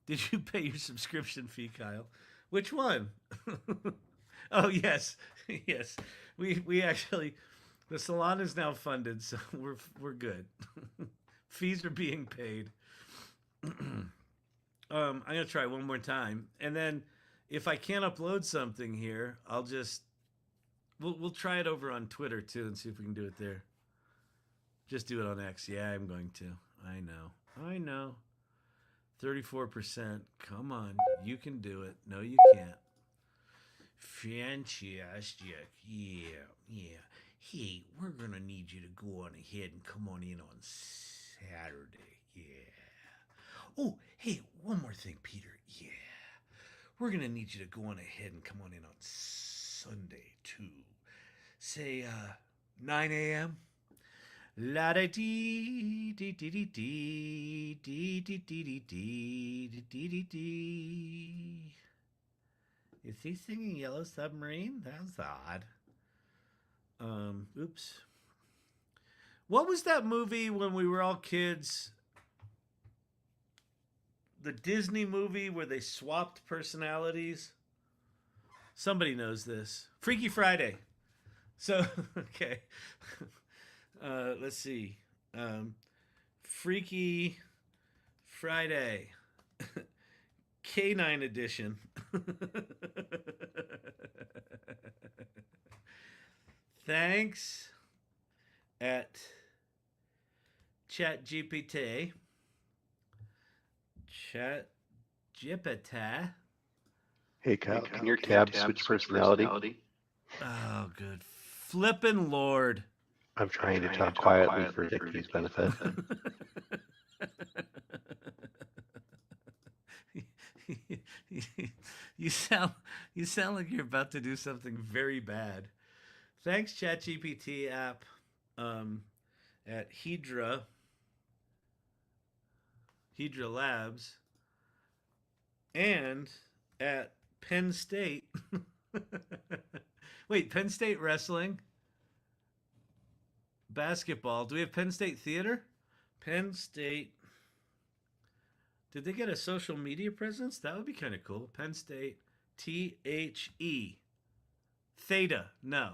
Did you pay your subscription fee, Kyle? Which one? Oh, yes. Yes. We actually, the Salon is now funded, so we're good. Fees are being paid. I'm gonna try one more time, and then if I can't upload something here, I'll just we'll try it over on Twitter too and see if we can do it there. Just do it on X. Yeah, I'm going to. I know. 34%. Come on, you can do it. No, you can't. Fantastic. Yeah. Hey, we're gonna need you to go on ahead and come on in on Saturday. Yeah. Oh, hey, one more thing, Peter. Yeah. We're going to need you to go on ahead and come on in on Sunday, too. Say, 9 a.m.? La da dee dee dee dee dee dee dee dee dee dee dee dee. Is he singing Yellow Submarine? That's odd. Oops. What was that movie when we were all kids? The Disney movie where they swapped personalities? Somebody knows this. Freaky Friday. So, okay. Let's see. Freaky Friday. Canine edition. Thanks at Chat GPT. Chat GPT. Hey, Kyle, can your tab switch personality? Oh, good flippin' Lord. I'm trying to talk quietly for Dickie's benefit. You sound like you're about to do something very bad. Thanks, ChatGPT app, at Hedra Labs, and at Penn State. Wait, Penn State wrestling, basketball. Do we have Penn State theater? Penn State. Did they get a social media presence? That would be kind of cool. Penn State, THE. Theta, no.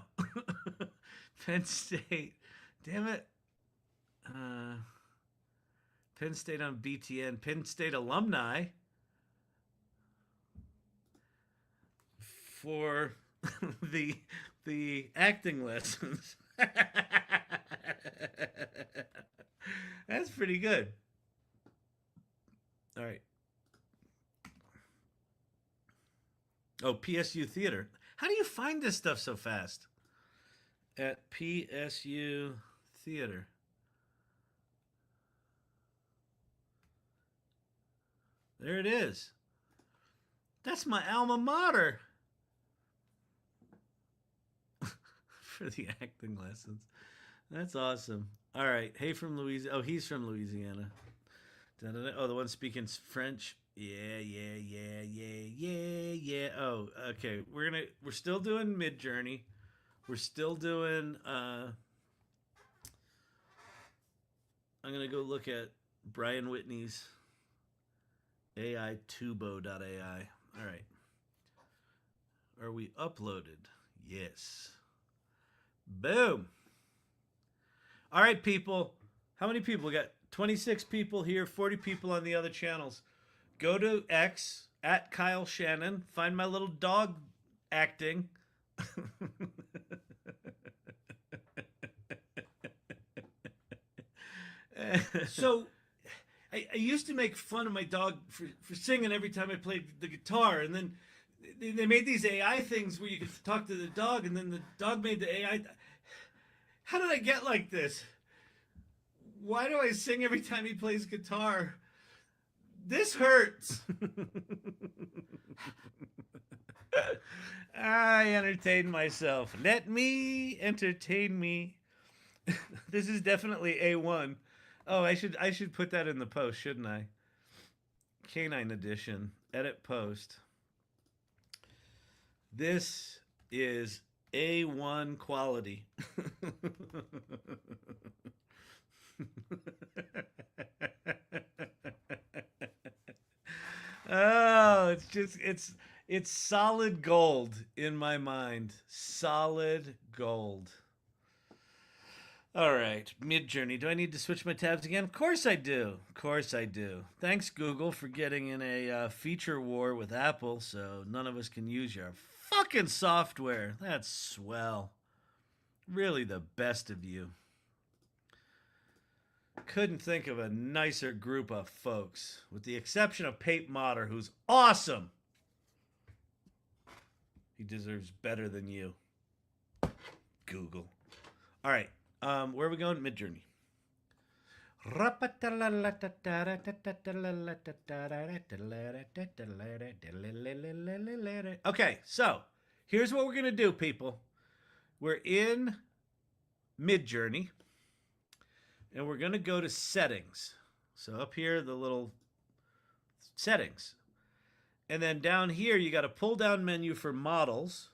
Penn State, damn it. Penn State on BTN. Penn State alumni for the acting lessons. That's pretty good. All right. Oh, PSU Theater. How do you find this stuff so fast? At PSU Theater. There it is. That's my alma mater. For the acting lessons. That's awesome. All right. Hey from Louisiana. Oh, he's from Louisiana. Da-da-da. Oh, the one speaking French. Yeah. Oh, okay. We're still doing Midjourney. We're still doing I'm gonna go look at Brian Whitney's AI Tubo.ai. All right. Are we uploaded? Yes. Boom. All right, people. How many people? We got 26 people here, 40 people on the other channels. Go to X at Kyle Shannon. Find my little dog acting. So I used to make fun of my dog for singing every time I played the guitar, and then they made these AI things where you could talk to the dog, and then the dog made the AI. How did I get like this? Why do I sing every time he plays guitar? This hurts. I entertain myself. Let me entertain me. This is definitely A1. Oh, I should put that in the post, shouldn't I? Canine edition. Edit post. This is A1 quality. Oh, it's solid gold in my mind. Solid gold. All right, Midjourney. Do I need to switch my tabs again? Of course I do. Of course I do. Thanks, Google, for getting in a feature war with Apple, so none of us can use your fucking software. That's swell. Really the best of you. Couldn't think of a nicer group of folks, with the exception of Pape Motter, who's awesome. He deserves better than you. Google. All right. Where are we going? Midjourney. Okay, so here's what we're going to do, people. We're in Midjourney, and we're going to go to settings. So up here, the little settings. And then down here, you got a pull down menu for models,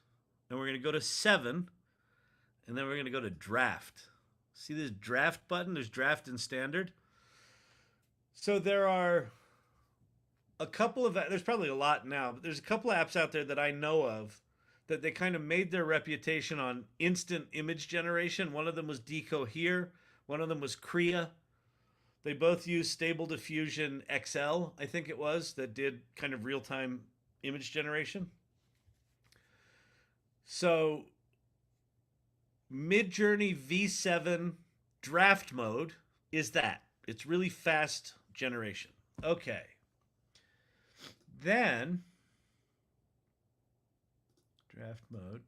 and we're going to go to 7, and then we're going to go to draft. See this draft button? There's draft and standard. So there are a couple of, there's probably a lot now, but there's a couple of apps out there that I know of that they kind of made their reputation on instant image generation. One of them was Decohere. One of them was Krea. They both use Stable Diffusion XL, I think it was, that did kind of real-time image generation. So Midjourney V7 draft mode is that. It's really fast generation. Okay. Then draft mode,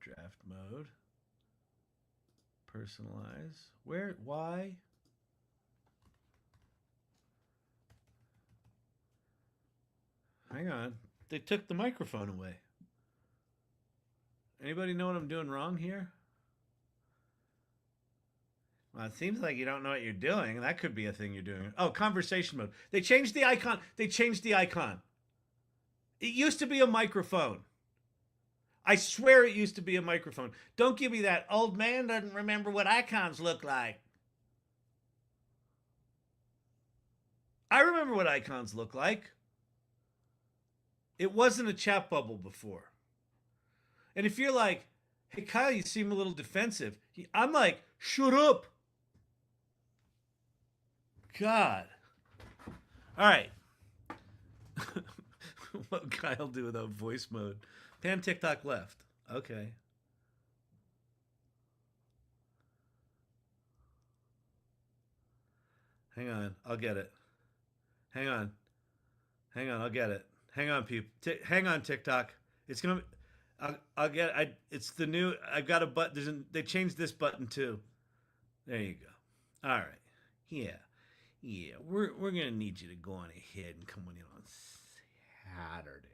personalize. Where, why? Hang on. They took the microphone away. Anybody know what I'm doing wrong here? Well, it seems like you don't know what you're doing. That could be a thing you're doing. Oh, conversation mode. They changed the icon. It used to be a microphone. I swear it used to be a microphone. Don't give me that. Old man doesn't remember what icons look like. I remember what icons look like. It wasn't a chat bubble before. And if you're like, hey, Kyle, you seem a little defensive. I'm like, shut up. God. All right. What would Kyle do without voice mode? Pan TikTok left. Okay. Hang on. I'll get it. Hang on. Hang on, I'll get it. Hang on, people. Hang on, TikTok. It's gonna. I'll get. It's the new. I've got a button. They changed this button too. There you go. All right. Yeah. Yeah. We're gonna need you to go on ahead and come on in on Saturday.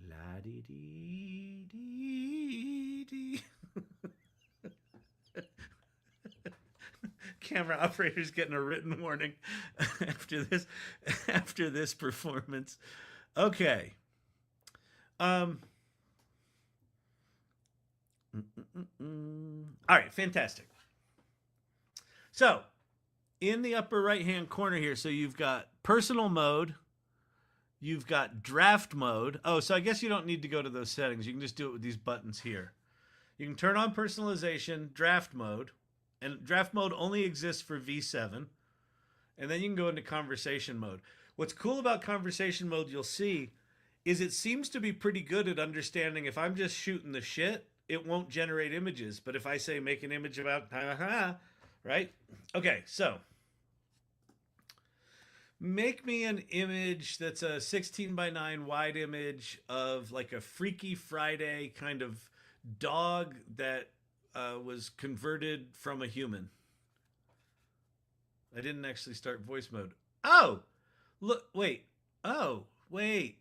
La dee dee dee dee. Camera operator's getting a written warning after this performance. Okay. All right, fantastic. So, in the upper right-hand corner here, so you've got personal mode, you've got draft mode. Oh, so I guess you don't need to go to those settings. You can just do it with these buttons here. You can turn on personalization, draft mode, and draft mode only exists for V7. And then you can go into conversation mode. What's cool about conversation mode, you'll see, is it seems to be pretty good at understanding if I'm just shooting the shit, it won't generate images. But if I say make an image about, right? Okay, so make me an image that's a 16:9 wide image of like a Freaky Friday kind of dog that was converted from a human. I didn't actually start voice mode. Oh, look, wait. Oh, wait.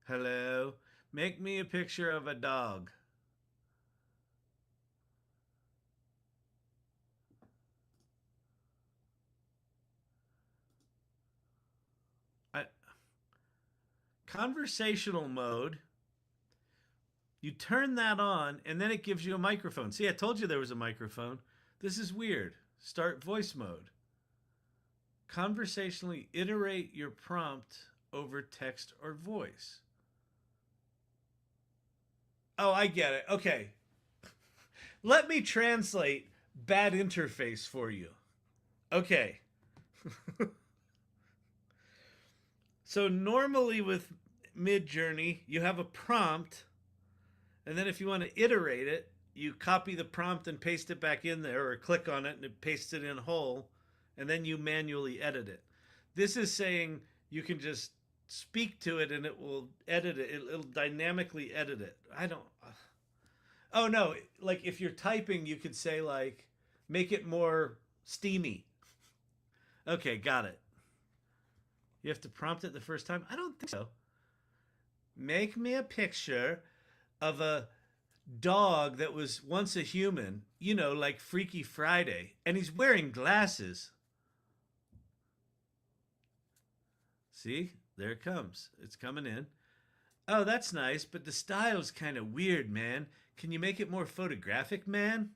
Hello. Make me a picture of a dog. Conversational mode, you turn that on and then it gives you a microphone. See, I told you there was a microphone. This is weird. Start voice mode. Conversationally iterate your prompt over text or voice. Oh, I get it. Okay. Let me translate bad interface for you. Okay. So normally with Midjourney, you have a prompt, and then if you want to iterate it, you copy the prompt and paste it back in there, or click on it and it pastes it in whole, and then you manually edit it. This is saying you can just speak to it and it will edit it. It'll dynamically edit it. I don't... Oh, no. Like if you're typing, you could say like, make it more steamy. Okay, got it. You have to prompt it the first time? I don't think so. Make me a picture of a dog that was once a human, you know, like Freaky Friday, and he's wearing glasses. See? There it comes. It's coming in. Oh, that's nice, but the style's kind of weird, man. Can you make it more photographic, man?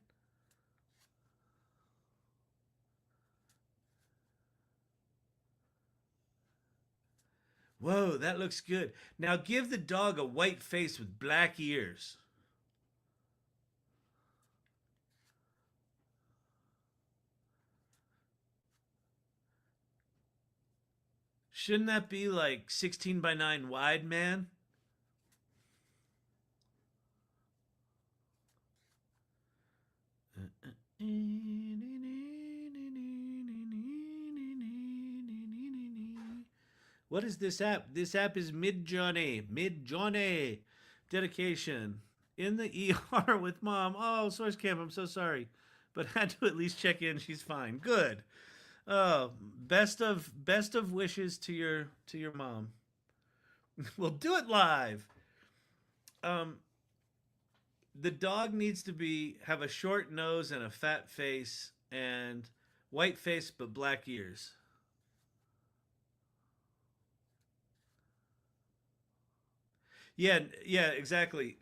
Whoa, that looks good. Now give the dog a white face with black ears. Shouldn't that be like 16:9 wide, man? What is this app? This app is Midjourney. Midjourney. Dedication. In the ER with mom. Oh, source camp. I'm so sorry. But had to at least check in. She's fine. Good. Oh, best of wishes to your mom. We'll do it live. The dog needs to have a short nose and a fat face and white face but black ears. Yeah, exactly.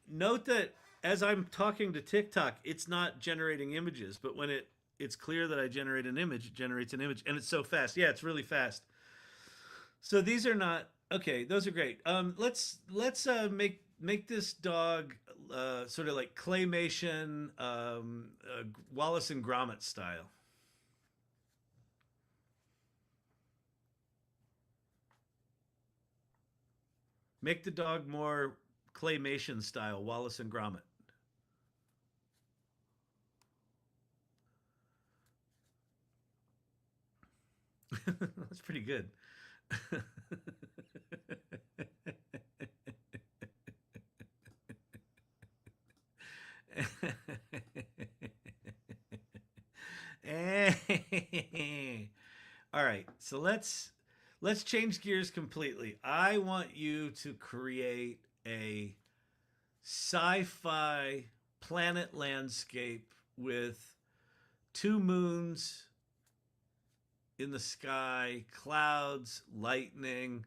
Note that as I'm talking to TikTok, it's not generating images, but when it's clear that I generate an image, it generates an image, and it's so fast. Yeah, it's really fast. So these are not okay. Those are great. Let's make this dog sort of like claymation, Wallace and Gromit style. Make the dog more claymation style, Wallace and Gromit. That's pretty good. All right, so let's change gears completely. I want you to create a sci-fi planet landscape with 2 moons in the sky, clouds, lightning,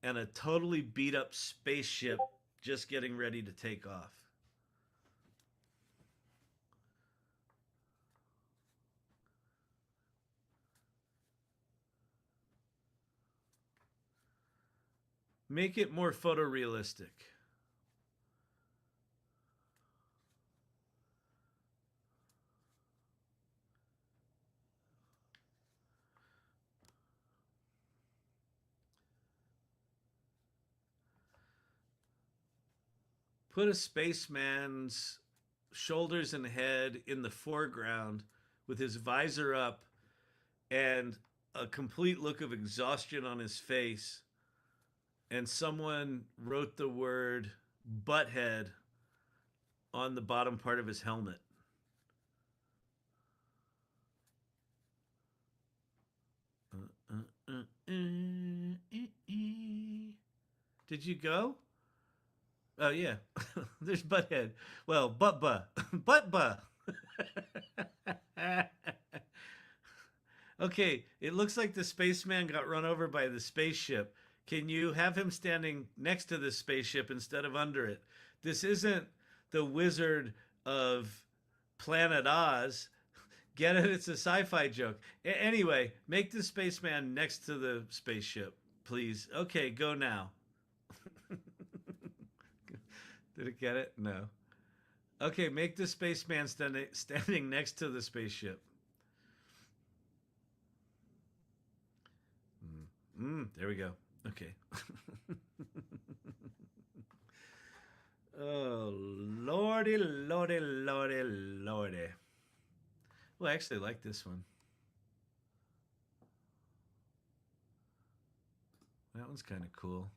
and a totally beat up spaceship just getting ready to take off. Make it more photorealistic. Put a spaceman's shoulders and head in the foreground with his visor up and a complete look of exhaustion on his face. And someone wrote the word butthead on the bottom part of his helmet. Did you go? Oh yeah, there's butthead. Well, butt. Okay, it looks like the spaceman got run over by the spaceship. Can you have him standing next to the spaceship instead of under it? This isn't the Wizard of Planet Oz. Get it? It's a sci-fi joke. Anyway, make the spaceman next to the spaceship, please. Okay, go now. Did it get it? No. Okay, make the spaceman standing next to the spaceship. There we go. Okay. Oh, lordy. Well, I actually like this one. That one's kind of cool.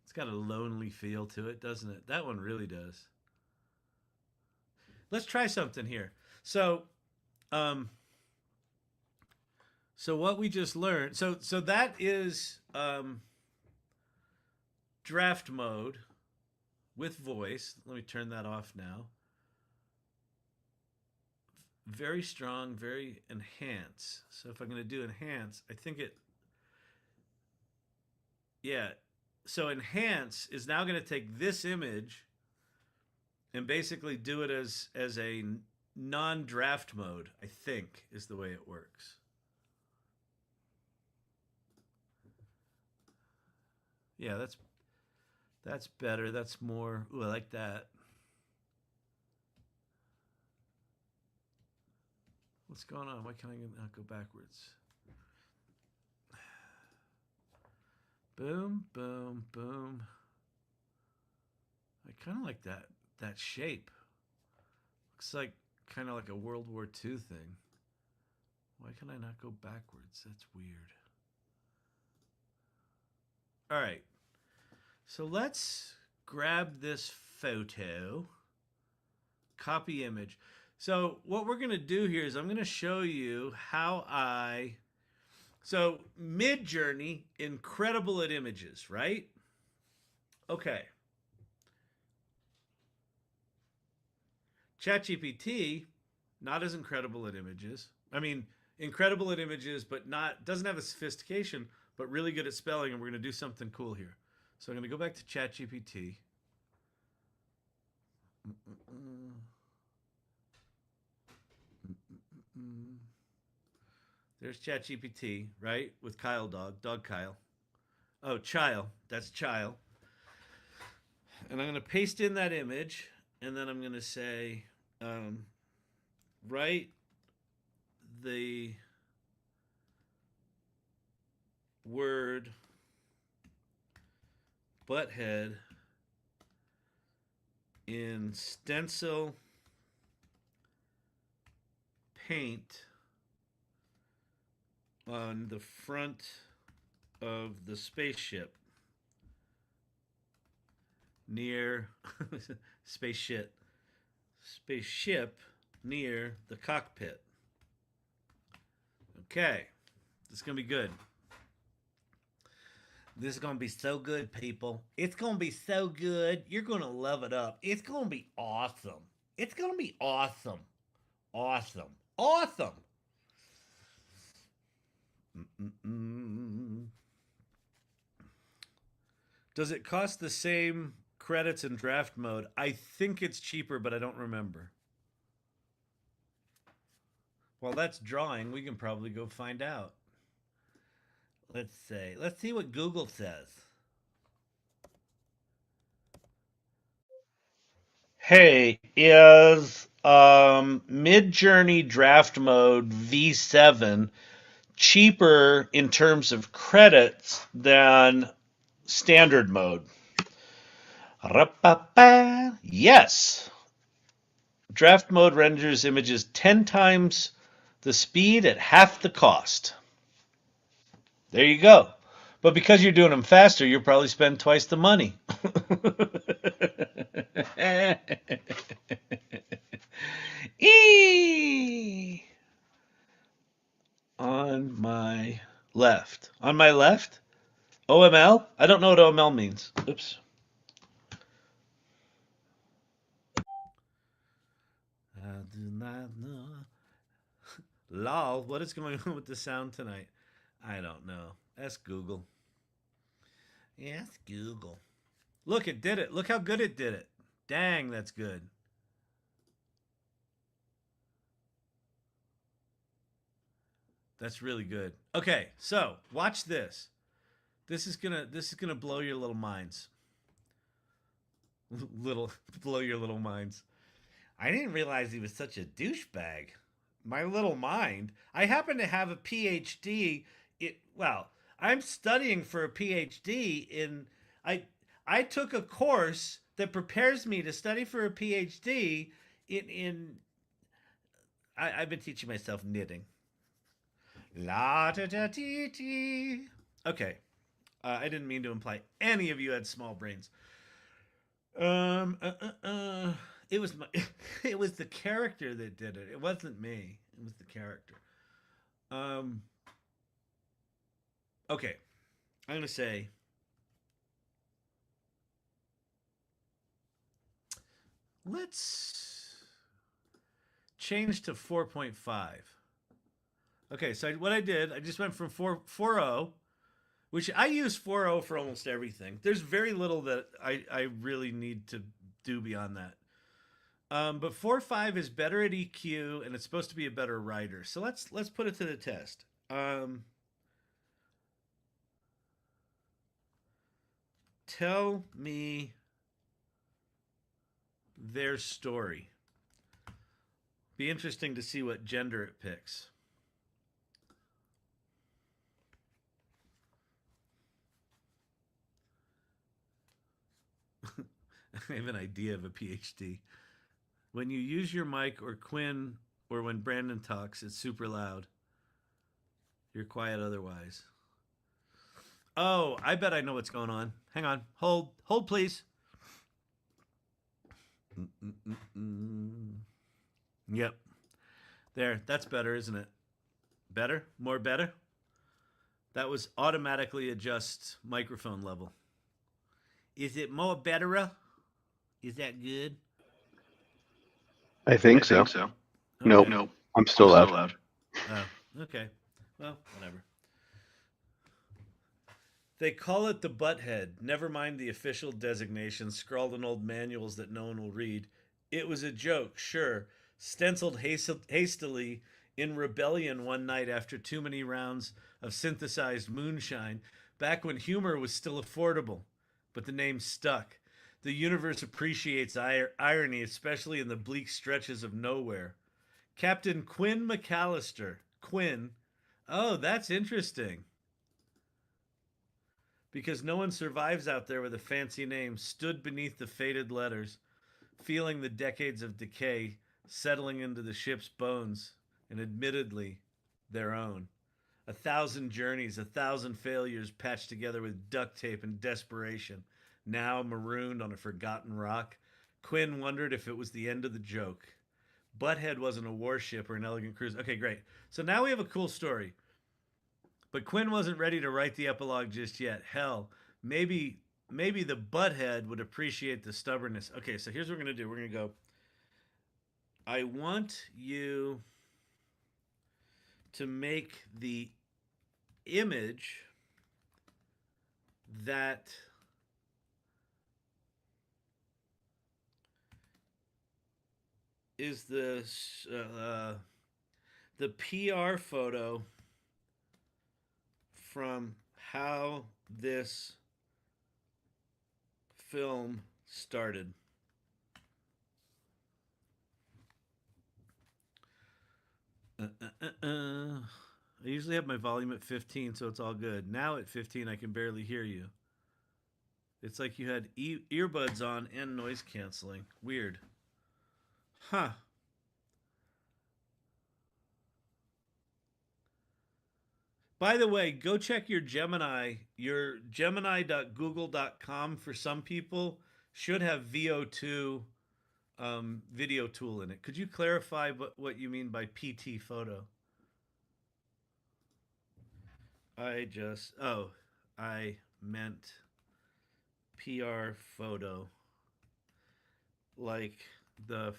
It's got a lonely feel to it, doesn't it? That one really does. Let's try something here. So what we just learned, so that is draft mode with voice. Let me turn that off now. Very strong, very enhance. So if I'm going to do enhance, I think it, yeah. So enhance is now going to take this image and basically do it as a non-draft mode, I think is the way it works. Yeah, that's better. That's more, ooh, I like that. What's going on? Why can't I not go backwards? Boom, boom, boom. I kind of like that shape. Looks like kind of like a World War II thing. Why can I not go backwards? That's weird. All right. So let's grab this photo, copy image. So what we're going to do here is I'm going to show you how so Midjourney, incredible at images, right? Okay. Chat GPT, not as incredible at images. I mean, incredible at images, but doesn't have a sophistication, but really good at spelling, and we're going to do something cool here. So I'm going to go back to Chat GPT. There's Chat GPT, right? With Kyle dog Kyle. Oh, Chile, that's Chile. And I'm going to paste in that image, and then I'm going to say, write the word butthead in stencil paint on the front of the spaceship near spaceship near the cockpit. Okay, this is gonna be good. This is gonna be so good, people. It's gonna be so good. You're gonna love it up. It's gonna be awesome. It's gonna be awesome. Awesome. Awesome. Mm-mm-mm. Does it cost the same credits in draft mode? I think it's cheaper, but I don't remember. While that's drawing, we can probably go find out. Let's see. Let's see what Google says. Hey, is Midjourney Draft Mode V7 cheaper in terms of credits than standard mode? Yes. Draft mode renders images 10 times the speed at half the cost. There you go. But because you're doing them faster, you'll probably spend twice the money. On my left. On my left? OML? I don't know what OML means. Oops. I do not know. Lol, what is going on with the sound tonight? I don't know. Ask Google. Ask Google. Look, it did it. Look how good it did it. Dang, that's good. That's really good. Okay, so watch this. This is gonna blow your little minds. Blow your little minds. I didn't realize he was such a douchebag. My little mind. I happen to have a PhD. I'm studying for a PhD in. I took a course that prepares me to study for a PhD in. I've been teaching myself knitting. La da da dee dee. Okay, I didn't mean to imply any of you had small brains. It was it was the character that did it. It wasn't me. It was the character. Okay, I'm gonna say. Let's change to 4.5. Okay, so what I did, I just went from 4.0, which I use 4.0 for almost everything. There's very little that I really need to do beyond that. But 4.5 is better at EQ, and it's supposed to be a better writer. So let's put it to the test. Tell me their story. Be interesting to see what gender it picks. I have an idea of a PhD. When you use your mic or Quinn or when Brandon talks, it's super loud. You're quiet otherwise. Oh, I bet I know what's going on. Hang on. Hold, please. Yep. There, that's better, isn't it? Better? More better? That was automatically adjust microphone level. Is it more better? Is that good? I think so. Okay. Nope. I'm still loud. Oh, okay. Well, whatever. They call it the Butthead. Never mind the official designation scrawled in old manuals that no one will read. It was a joke, sure, stenciled hastily in rebellion one night after too many rounds of synthesized moonshine, back when humor was still affordable. But the name stuck. The universe appreciates irony, especially in the bleak stretches of nowhere. Captain Quinn McAllister. Quinn. Oh, that's interesting. Because no one survives out there with a fancy name, stood beneath the faded letters, feeling the decades of decay settling into the ship's bones. and admittedly their own. 1,000 journeys, 1,000 failures patched together with duct tape and desperation. Now marooned on a forgotten rock, Quinn wondered if it was the end of the joke. Butthead wasn't a warship or an elegant cruise. Okay, great. So now we have a cool story. But Quinn wasn't ready to write the epilogue just yet. Hell, maybe the Butthead would appreciate the stubbornness. Okay, so here's what we're going to do. We're going to go, I want you to make the image that is the PR photo from how this film started. I usually have my volume at 15, so it's all good. Now at 15, I can barely hear you. It's like you had earbuds on and noise canceling. Weird. Huh. By the way, go check your Gemini. Your gemini.google.com for some people should have VO2 video tool in it. Could you clarify what you mean by PT photo? I meant PR photo. Like the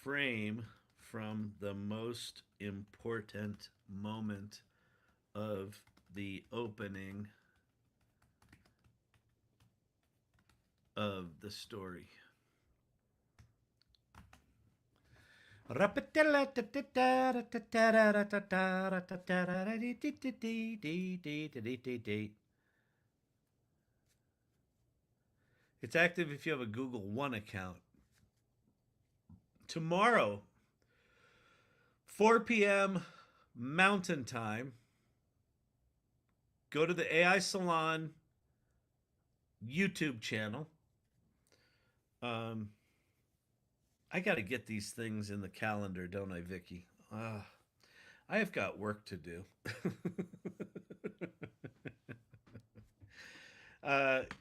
frame from the most important moment of the opening of the story. It's active if you have a Google One account. Tomorrow, 4 p.m. Mountain Time, go to the AI Salon YouTube channel. I got to get these things in the calendar, don't I, Vicky? I have got work to do.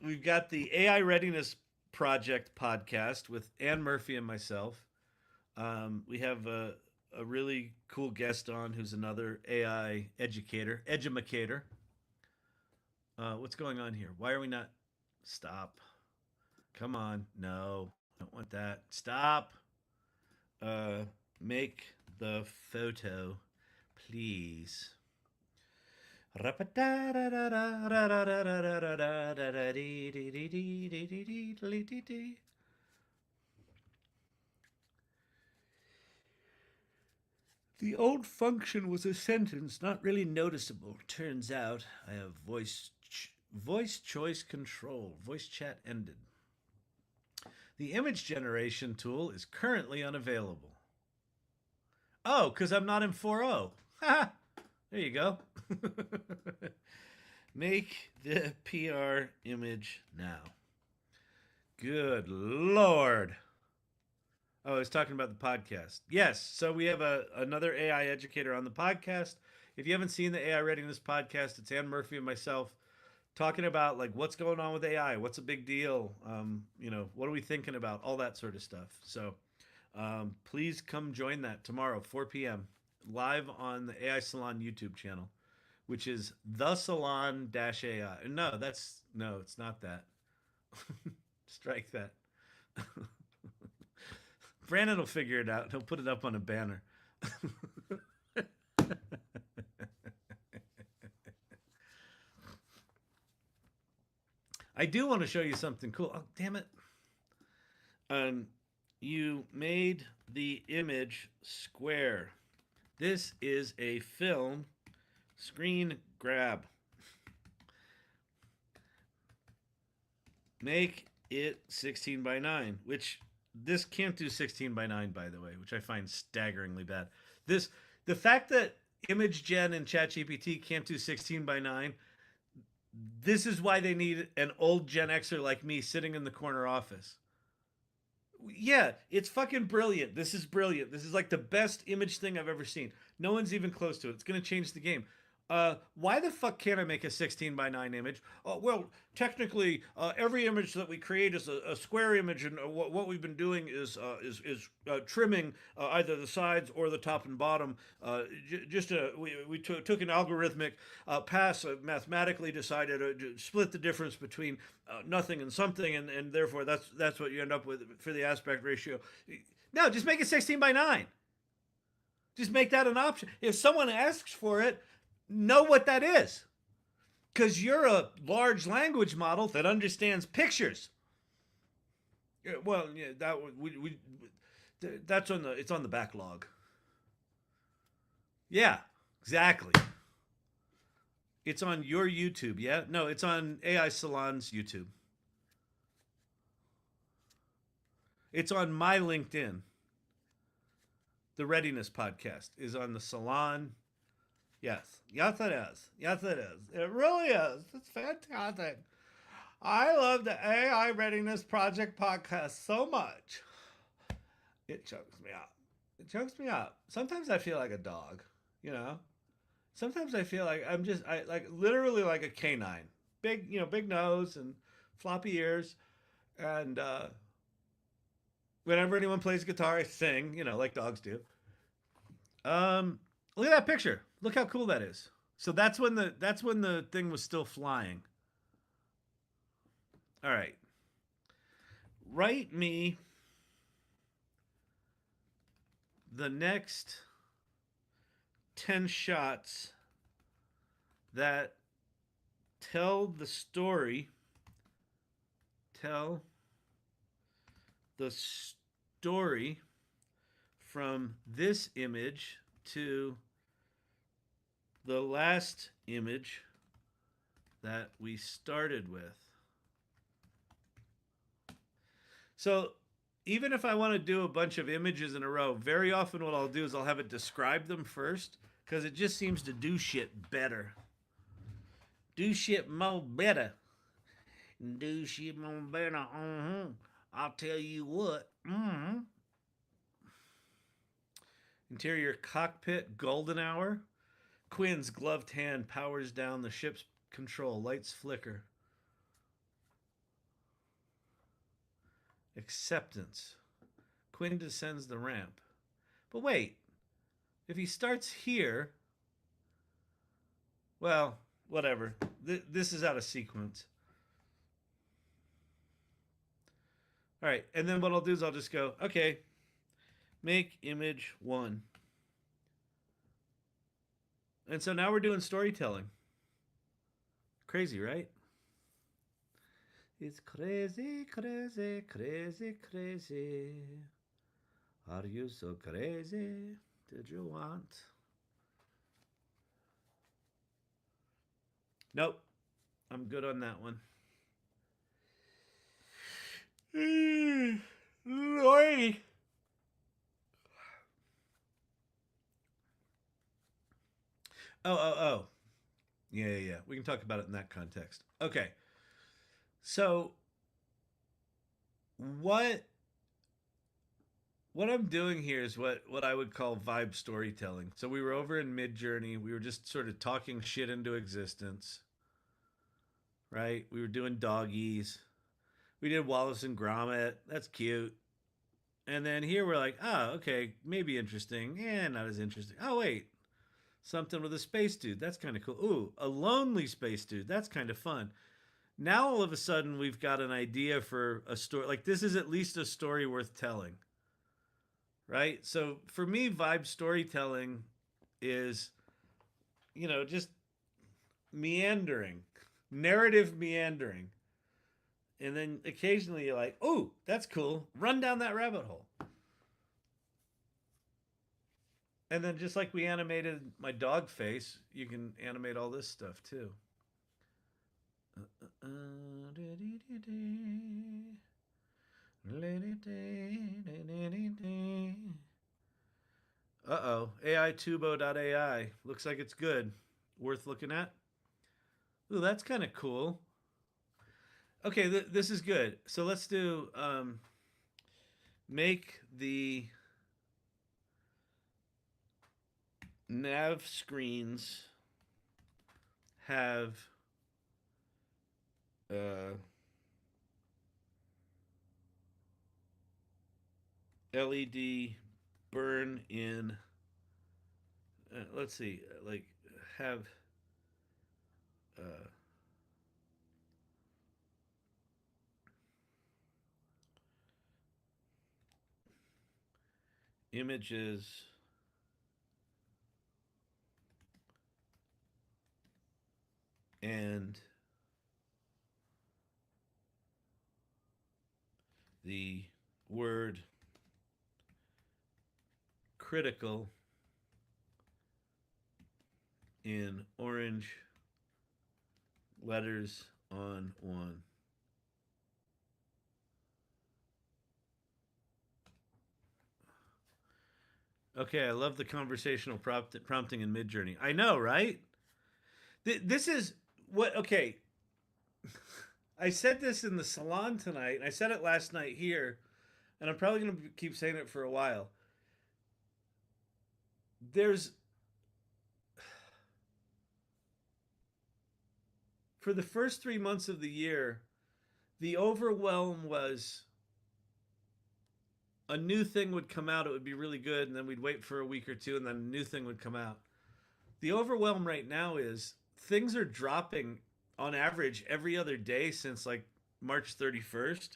We've got the AI Readiness Project podcast with Ann Murphy and myself. We have a really cool guest on who's another AI edumacator. What's going on here? Why are we not? Stop. Come on. No, I don't want that. Stop. Make the photo, please. The old function was a sentence, not really noticeable. Turns out I have voice choice control. Voice chat ended. The image generation tool is currently unavailable. Oh, because I'm not in 4.0. Ha! There you go. Make the PR image now. Good Lord. Oh, I was talking about the podcast. Yes, so we have another AI educator on the podcast. If you haven't seen the AI Readiness podcast, it's Ann Murphy and myself talking about like what's going on with AI, what's a big deal, what are we thinking about, all that sort of stuff. So please come join that tomorrow, 4 p.m. live on the AI Salon YouTube channel, which is the Salon-AI. No, it's not that. Strike that. Brandon will figure it out. He'll put it up on a banner. I do want to show you something cool. Oh, damn it. You made the image square. This is a film screen grab. Make it 16 by 9, which this can't do 16 by 9, by the way, which I find staggeringly bad. The fact that image gen and Chat GPT can't do 16 by 9, this is why they need an old Gen Xer like me sitting in the corner office. Yeah, it's fucking brilliant. This is brilliant. This is like the best image thing I've ever seen. No one's even close to it. It's gonna change the game. Why the fuck can't I make a 16 by 9 image? Well, technically, every image that we create is a square image, and what we've been doing is trimming either the sides or the top and bottom. We took an algorithmic pass, mathematically decided to split the difference between nothing and something, and therefore that's what you end up with for the aspect ratio. No, just make it 16 by 9. Just make that an option. If someone asks for it, know what that is, because you're a large language model that understands pictures. Well, yeah, that's on the it's on the backlog. Yeah, exactly. It's on your YouTube. Yeah, no, it's on AI Salon's YouTube. It's on my LinkedIn. The Readiness podcast is on the Salon. Yes, yes it is. Yes it is. It really is. It's fantastic. I love the AI Readiness Project podcast so much. It chokes me up. It chokes me up. Sometimes I feel like a dog, you know? Sometimes I feel like I like literally like a canine. Big, big nose and floppy ears. And whenever anyone plays guitar, I sing, like dogs do. Look at that picture. Look how cool that is. So that's when the thing was still flying. All right. Write me the next 10 shots that tell the story. Tell the story from this image to the last image that we started with. So even if I want to do a bunch of images in a row, very often what I'll do is I'll have it describe them first, because it just seems to do shit better. Do shit more better. Do shit more better. I'll tell you what. Interior cockpit, golden hour. Quinn's gloved hand powers down the ship's control. Lights flicker. Acceptance. Quinn descends the ramp. But wait, if he starts here, well, whatever. This is out of sequence. All right, and then what I'll do is I'll just go, okay, make image 1. And so now we're doing storytelling. Crazy, right? It's crazy, crazy, crazy, crazy. Are you so crazy? Did you want? Nope. I'm good on that one. Lordy. Oh. Yeah. We can talk about it in that context. Okay. So what I'm doing here is what I would call vibe storytelling. So we were over in Midjourney. We were just sort of talking shit into existence. Right? We were doing doggies. We did Wallace and Gromit. That's cute. And then here we're like, oh, okay, maybe interesting. Not as interesting. Oh, wait. Something with a space dude. That's kind of cool. Ooh, a lonely space dude. That's kind of fun. Now all of a sudden we've got an idea for a story. Like, this is at least a story worth telling. Right? So for me, vibe storytelling is, just meandering. Narrative meandering. And then occasionally you're like, oh, that's cool. Run down that rabbit hole. And then just like we animated my dog face, you can animate all this stuff too. Uh-oh. AI looks like it's good. Worth looking at. Ooh, that's kind of cool. Okay, this is good. So let's do make the nav screens have LED burn in. Let's see, like have images and the word critical in orange letters on one. Okay, I love the conversational prompting in Midjourney. I know, right? This is what, okay. I said this in the salon tonight, and I said it last night here, and I'm probably going to keep saying it for a while. There's, for the first 3 months of the year, the overwhelm was a new thing would come out, it would be really good, and then we'd wait for a week or two, and then a new thing would come out. The overwhelm right now is things are dropping on average every other day since like March 31st.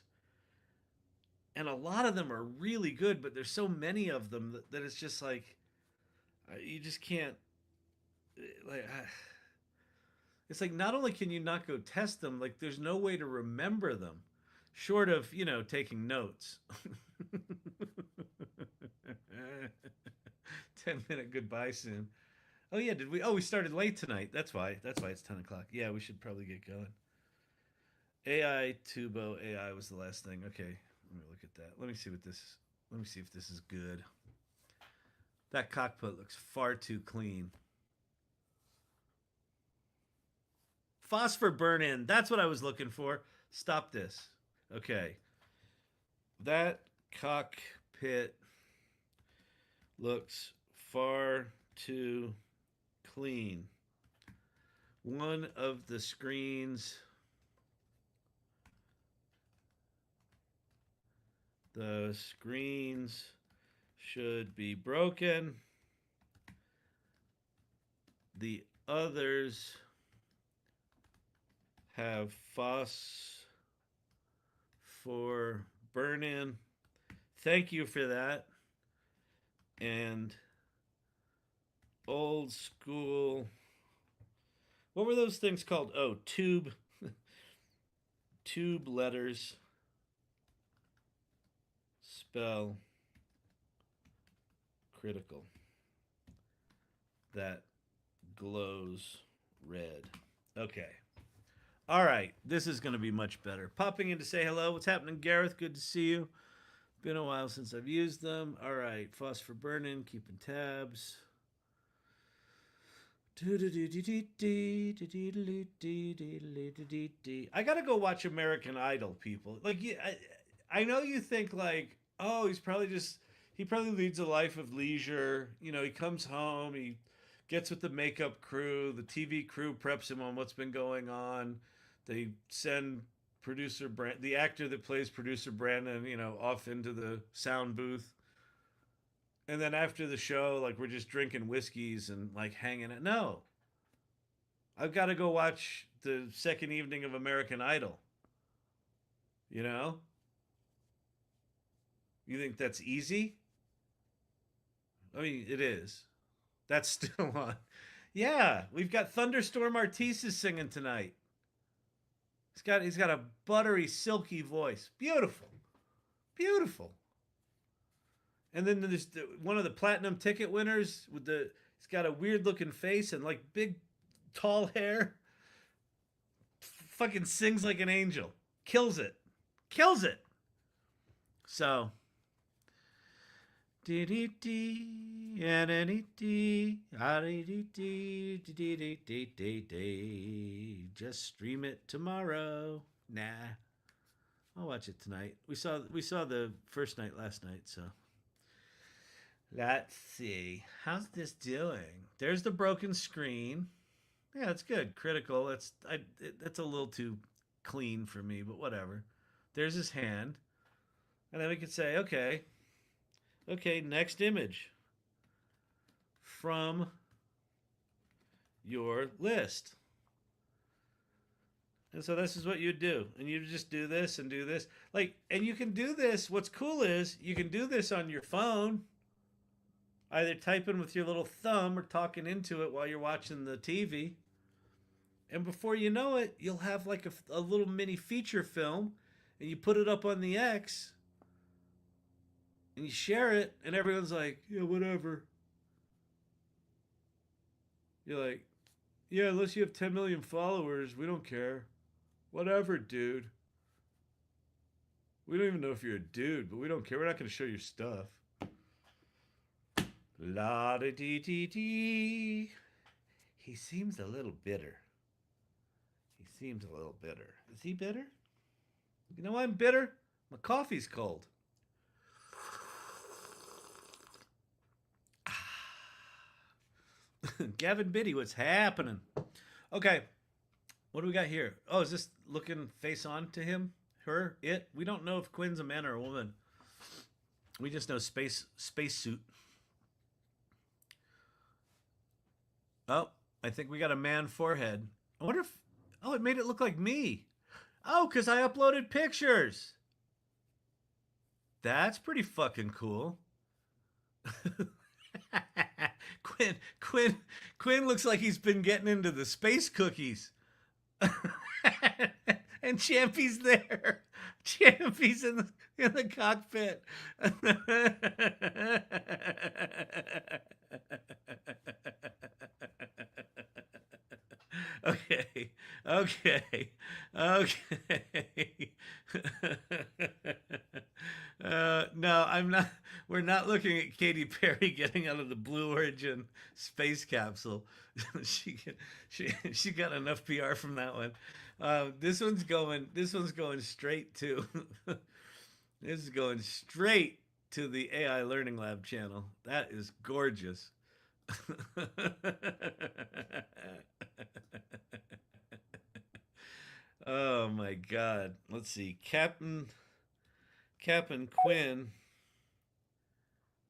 And a lot of them are really good, but there's so many of them that it's just like, you just can't, like, it's like not only can you not go test them, like there's no way to remember them short of, you know, taking notes. 10-minute goodbye soon. Oh yeah, did we? Oh, we started late tonight. That's why. That's why it's 10 o'clock. Yeah, we should probably get going. AI Tubo AI was the last thing. Okay, let me look at that. Let me see what this. Let me see if this is good. That cockpit looks far too clean. Phosphor burn in. That's what I was looking for. Stop this. Okay. That cockpit looks far too clean. One of the screens, the screens should be broken. The others have phosphor burn-in. Thank you for that. And old school, what were those things called? Oh, tube letters spell critical. That glows red. Okay. All right, this is going to be much better. Popping in to say hello. What's happening, Gareth? Good to see you. Been a while since I've used them. All right, phosphor burn-in, keeping tabs. I gotta go watch American Idol, people. Like, I know you think like, oh, he probably leads a life of leisure. You know, he comes home, he gets with the makeup crew, the TV crew preps him on what's been going on. They send the actor that plays producer Brandon, you know, off into the sound booth. And then after the show, like we're just drinking whiskeys and like hanging out. No. I've got to go watch the second evening of American Idol. You know? You think that's easy? I mean, it is. That's still on. Yeah, we've got Thunderstorm Artis singing tonight. He's got a buttery, silky voice. Beautiful. Beautiful. And then there's one of the platinum ticket winners he's got a weird looking face and like big tall hair. Fucking sings like an angel. Kills it. Kills it. So just stream it tomorrow. Nah. I'll watch it tonight. We saw the first night last night, so let's see. How's this doing? There's the broken screen. Yeah, it's good. Critical. That's a little too clean for me, but whatever. There's his hand. And then we could say, okay, next image from your list. And so this is what you do. And you just do this and do this. And you can do this. What's cool is you can do this on your phone. Either typing with your little thumb or talking into it while you're watching the TV. And before you know it, you'll have like a little mini feature film. And you put it up on the X. And you share it. And everyone's like, yeah, whatever. You're like, yeah, unless you have 10 million followers, we don't care. Whatever, dude. We don't even know if you're a dude, but we don't care. We're not going to show your stuff. La da dee dee dee. He seems a little bitter. He seems a little bitter. Is he bitter? You know why I'm bitter? My coffee's cold. Gavin Biddy, what's happening? Okay. What do we got here? Oh, is this looking face on to him? Her? It? We don't know if Quinn's a man or a woman. We just know space suit. Oh, I think we got a man forehead. I wonder if... Oh, it made it look like me. Oh, because I uploaded pictures. That's pretty fucking cool. Quinn looks like he's been getting into the space cookies. And Champy's there. Champy's in the cockpit. Okay. No, I'm not. We're not looking at Katy Perry getting out of the Blue Origin space capsule. she got enough PR from that one. This one's going straight to. This is going straight to the AI Learning Lab channel. That is gorgeous. Oh my God. Let's see. Captain Quinn.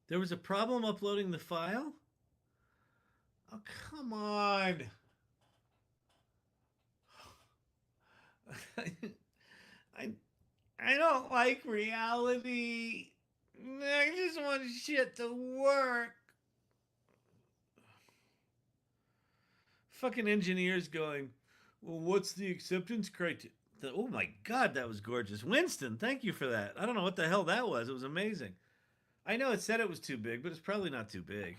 There was a problem uploading the file? Oh, come on. I don't like reality. I just want shit to work. Fucking engineers going, well, what's the acceptance criteria? Oh my God, that was gorgeous. Winston, thank you for that. I don't know what the hell that was. It was amazing. I know it said it was too big, but it's probably not too big.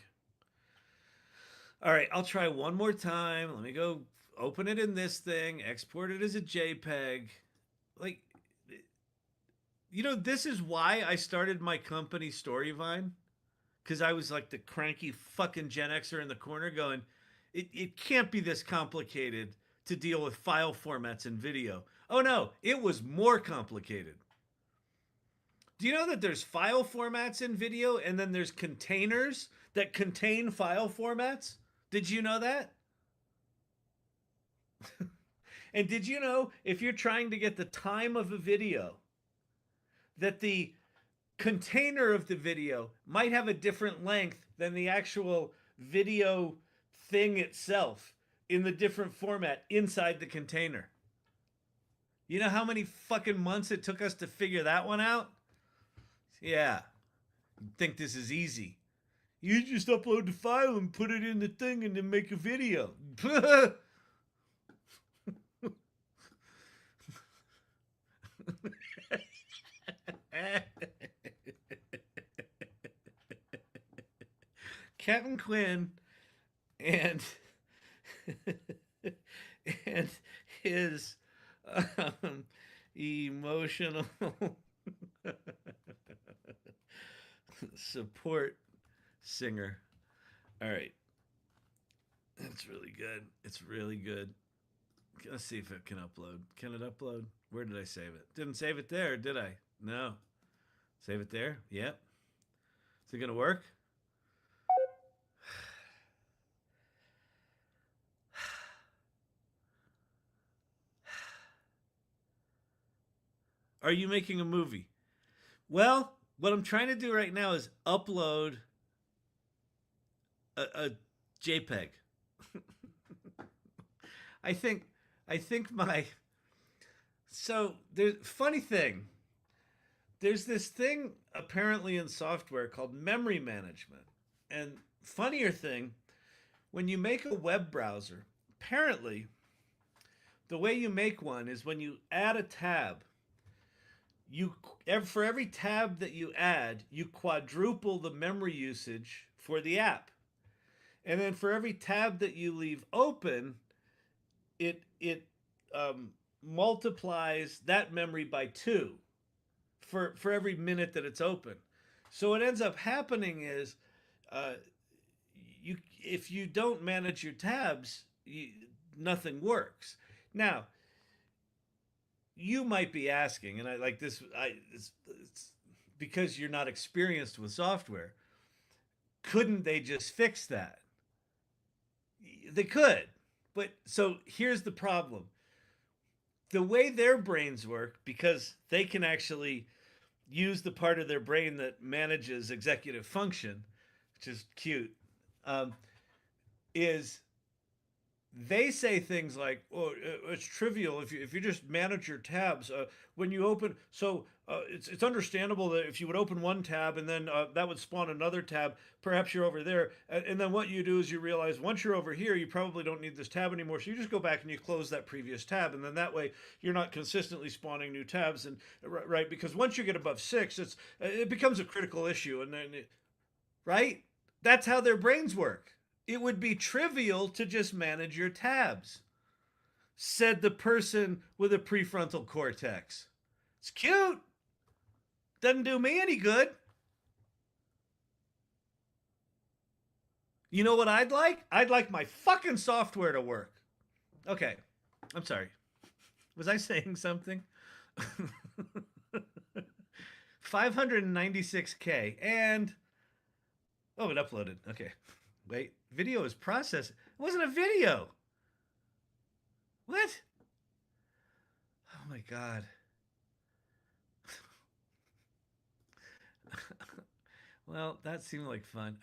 All right, I'll try one more time. Let me go open it in this thing, export it as a JPEG. Like, you know, this is why I started my company Storyvine. Because I was like the cranky fucking Gen Xer in the corner going, it can't be this complicated to deal with file formats in video. Oh no, it was more complicated. Do you know that there's file formats in video and then there's containers that contain file formats? Did you know that? And did you know if you're trying to get the time of a video, that the container of the video might have a different length than the actual video thing itself in the different format inside the container? You know how many fucking months it took us to figure that one out? Yeah. You think this is easy. You just upload the file and put it in the thing and then make a video. Captain Quinn and and his emotional support singer. All right. That's really good. It's really good. Let's see if it can upload. Can it upload? Where did I save it? Didn't save it there, did I? No. Save it there? Yep. Is it going to work? Are you making a movie? Well, what I'm trying to do right now is upload a JPEG. I think my so there's funny thing. There's this thing apparently in software called memory management. And funnier thing, when you make a web browser, apparently the way you make one is when you add a tab, for every tab that you add, you quadruple the memory usage for the app. And then for every tab that you leave open, it multiplies that memory by 2 for every minute that it's open. So what ends up happening is, if you don't manage your tabs, nothing works. Now, you might be asking, and I like this, it's because you're not experienced with software, couldn't they just fix that? They could, but so here's the problem. The way their brains work, because they can actually use the part of their brain that manages executive function, which is cute, is they say things like, "Oh, it's trivial if you just manage your tabs when you open." So it's understandable that if you would open one tab and then that would spawn another tab, perhaps you're over there, and then what you do is you realize once you're over here, you probably don't need this tab anymore. So you just go back and you close that previous tab, and then that way you're not consistently spawning new tabs. And right, because once you get above 6, it becomes a critical issue, and then right, that's how their brains work. It would be trivial to just manage your tabs, said the person with a prefrontal cortex. It's cute. Doesn't do me any good. You know what I'd like? I'd like my fucking software to work. Okay. I'm sorry. Was I saying something? 596K. And, oh, it uploaded. Okay. Wait, video is processed. It wasn't a video. What? Oh my God. Well, that seemed like fun.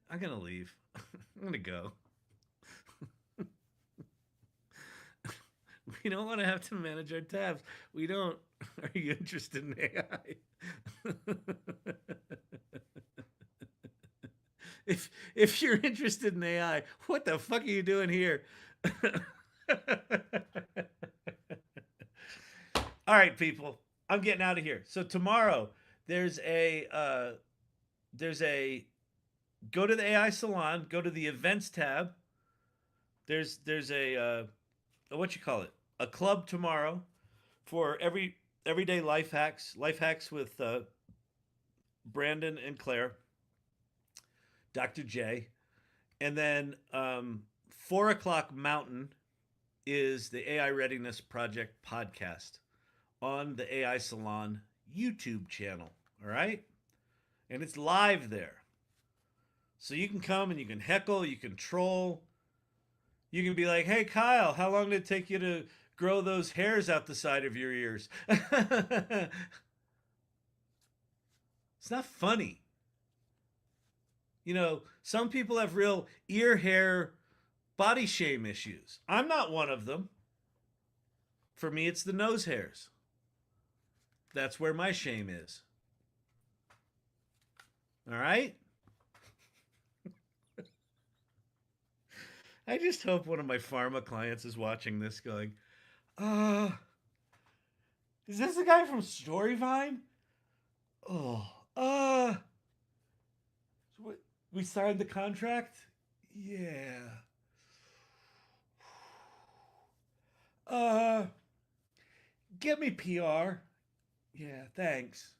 I'm going to leave. I'm going to go. We don't want to have to manage our tabs. We don't. Are you interested in AI? If you're interested in AI, what the fuck are you doing here? All right, people, I'm getting out of here. So tomorrow there's a go to the AI Salon, go to the events tab. There's a what you call it? A club tomorrow for everyday life hacks with Brandon and Claire. Dr. J. And then 4 o'clock Mountain is the AI Readiness Project podcast on the AI Salon YouTube channel. All right? And it's live there. So you can come and you can heckle, you can troll. You can be like, "Hey, Kyle, how long did it take you to grow those hairs out the side of your ears?" It's not funny. You know, some people have real ear hair body shame issues. I'm not one of them. For me, it's the nose hairs. That's where my shame is. All right? I just hope one of my pharma clients is watching this going, is this the guy from Storyvine? We signed the contract? Yeah. Get me PR. Yeah, thanks.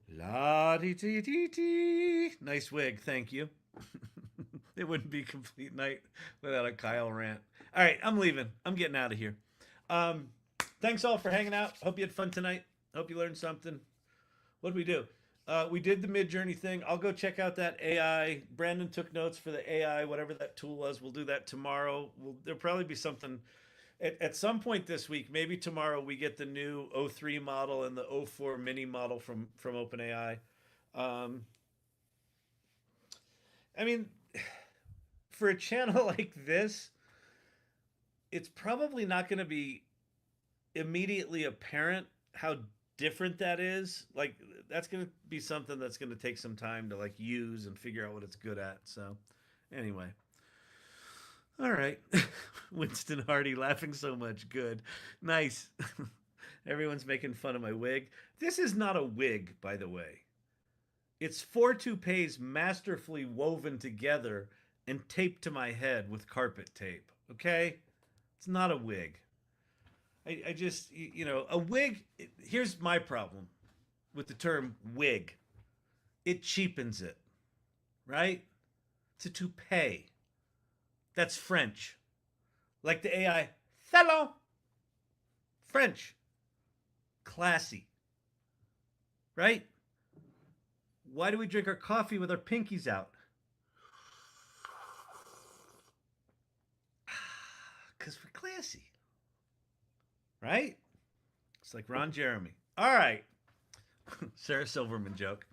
La dee dee dee dee. Nice wig, thank you. It wouldn't be complete night without a Kyle rant. All right, I'm leaving. I'm getting out of here. Thanks all for hanging out. Hope you had fun tonight. Hope you learned something. What did we do? We did the Midjourney thing. I'll go check out that AI. Brandon took notes for the AI, whatever that tool was. We'll do that tomorrow. There'll probably be something at some point this week. Maybe tomorrow we get the new O3 model and the O4 mini model from OpenAI. I mean, for a channel like this, it's probably not going to be immediately apparent how different that is. Like, that's going to be something that's going to take some time to like use and figure out what it's good at. So anyway, all right. Winston Hardy laughing so much. Good. Nice. Everyone's making fun of my wig. This is not a wig, by the way. It's 4 toupees masterfully woven together and taped to my head with carpet tape. Okay? It's not a wig. I just, you know, a wig, here's my problem with the term wig. It cheapens it, right? It's a toupee. That's French. Like the AI, Salon. French. Classy. Right? Why do we drink our coffee with our pinkies out? Because we're classy. Right? It's like Ron Jeremy. All right. Sarah Silverman joke.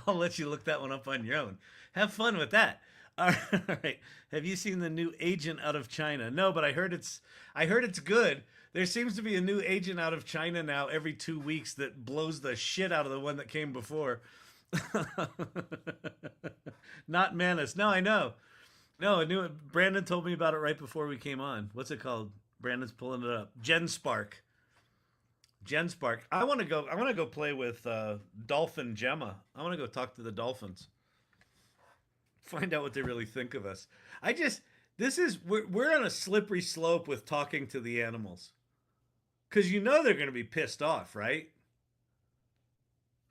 I'll let you look that one up on your own. Have fun with that. All right. Have you seen the new agent out of China? No, but I heard it's good. There seems to be a new agent out of China now every 2 weeks that blows the shit out of the one that came before. Not Manus. No, I know. No, I knew it. Brandon told me about it right before we came on. What's it called? Brandon's pulling it up. GenSpark. I want to go play with Dolphin Gemma. I want to go talk to the dolphins. Find out what they really think of us. We're on a slippery slope with talking to the animals. Cuz you know they're going to be pissed off, right?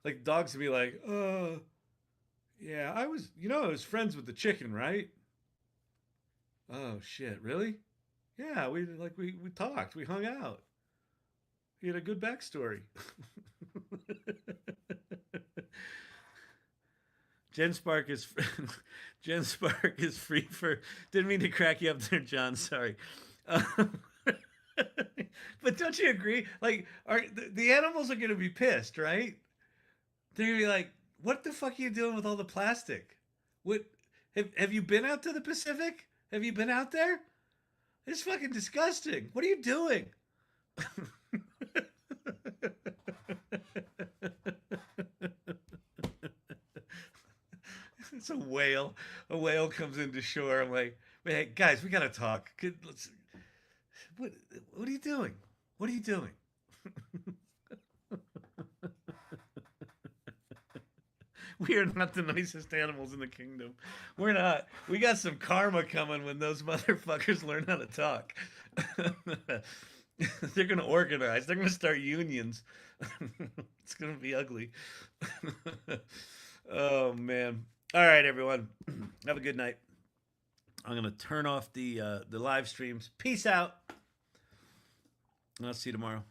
Like dogs will be like, yeah, I was friends with the chicken, right? Oh shit, really? Yeah, we talked, we hung out. He had a good backstory. GenSpark is free for. Didn't mean to crack you up there, John. Sorry. But don't you agree? Like, the animals are gonna be pissed, right? They're gonna be like, "What the fuck are you doing with all the plastic? What have you been out to the Pacific? Have you been out there? It's fucking disgusting. What are you doing?" It's a whale. A whale comes into shore. I'm like, hey, guys, we gotta talk. What are you doing? What are you doing? We are not the nicest animals in the kingdom. We're not. We got some karma coming when those motherfuckers learn how to talk. They're going to organize. They're going to start unions. It's going to be ugly. Oh, man. All right, everyone. Have a good night. I'm going to turn off the live streams. Peace out. And I'll see you tomorrow.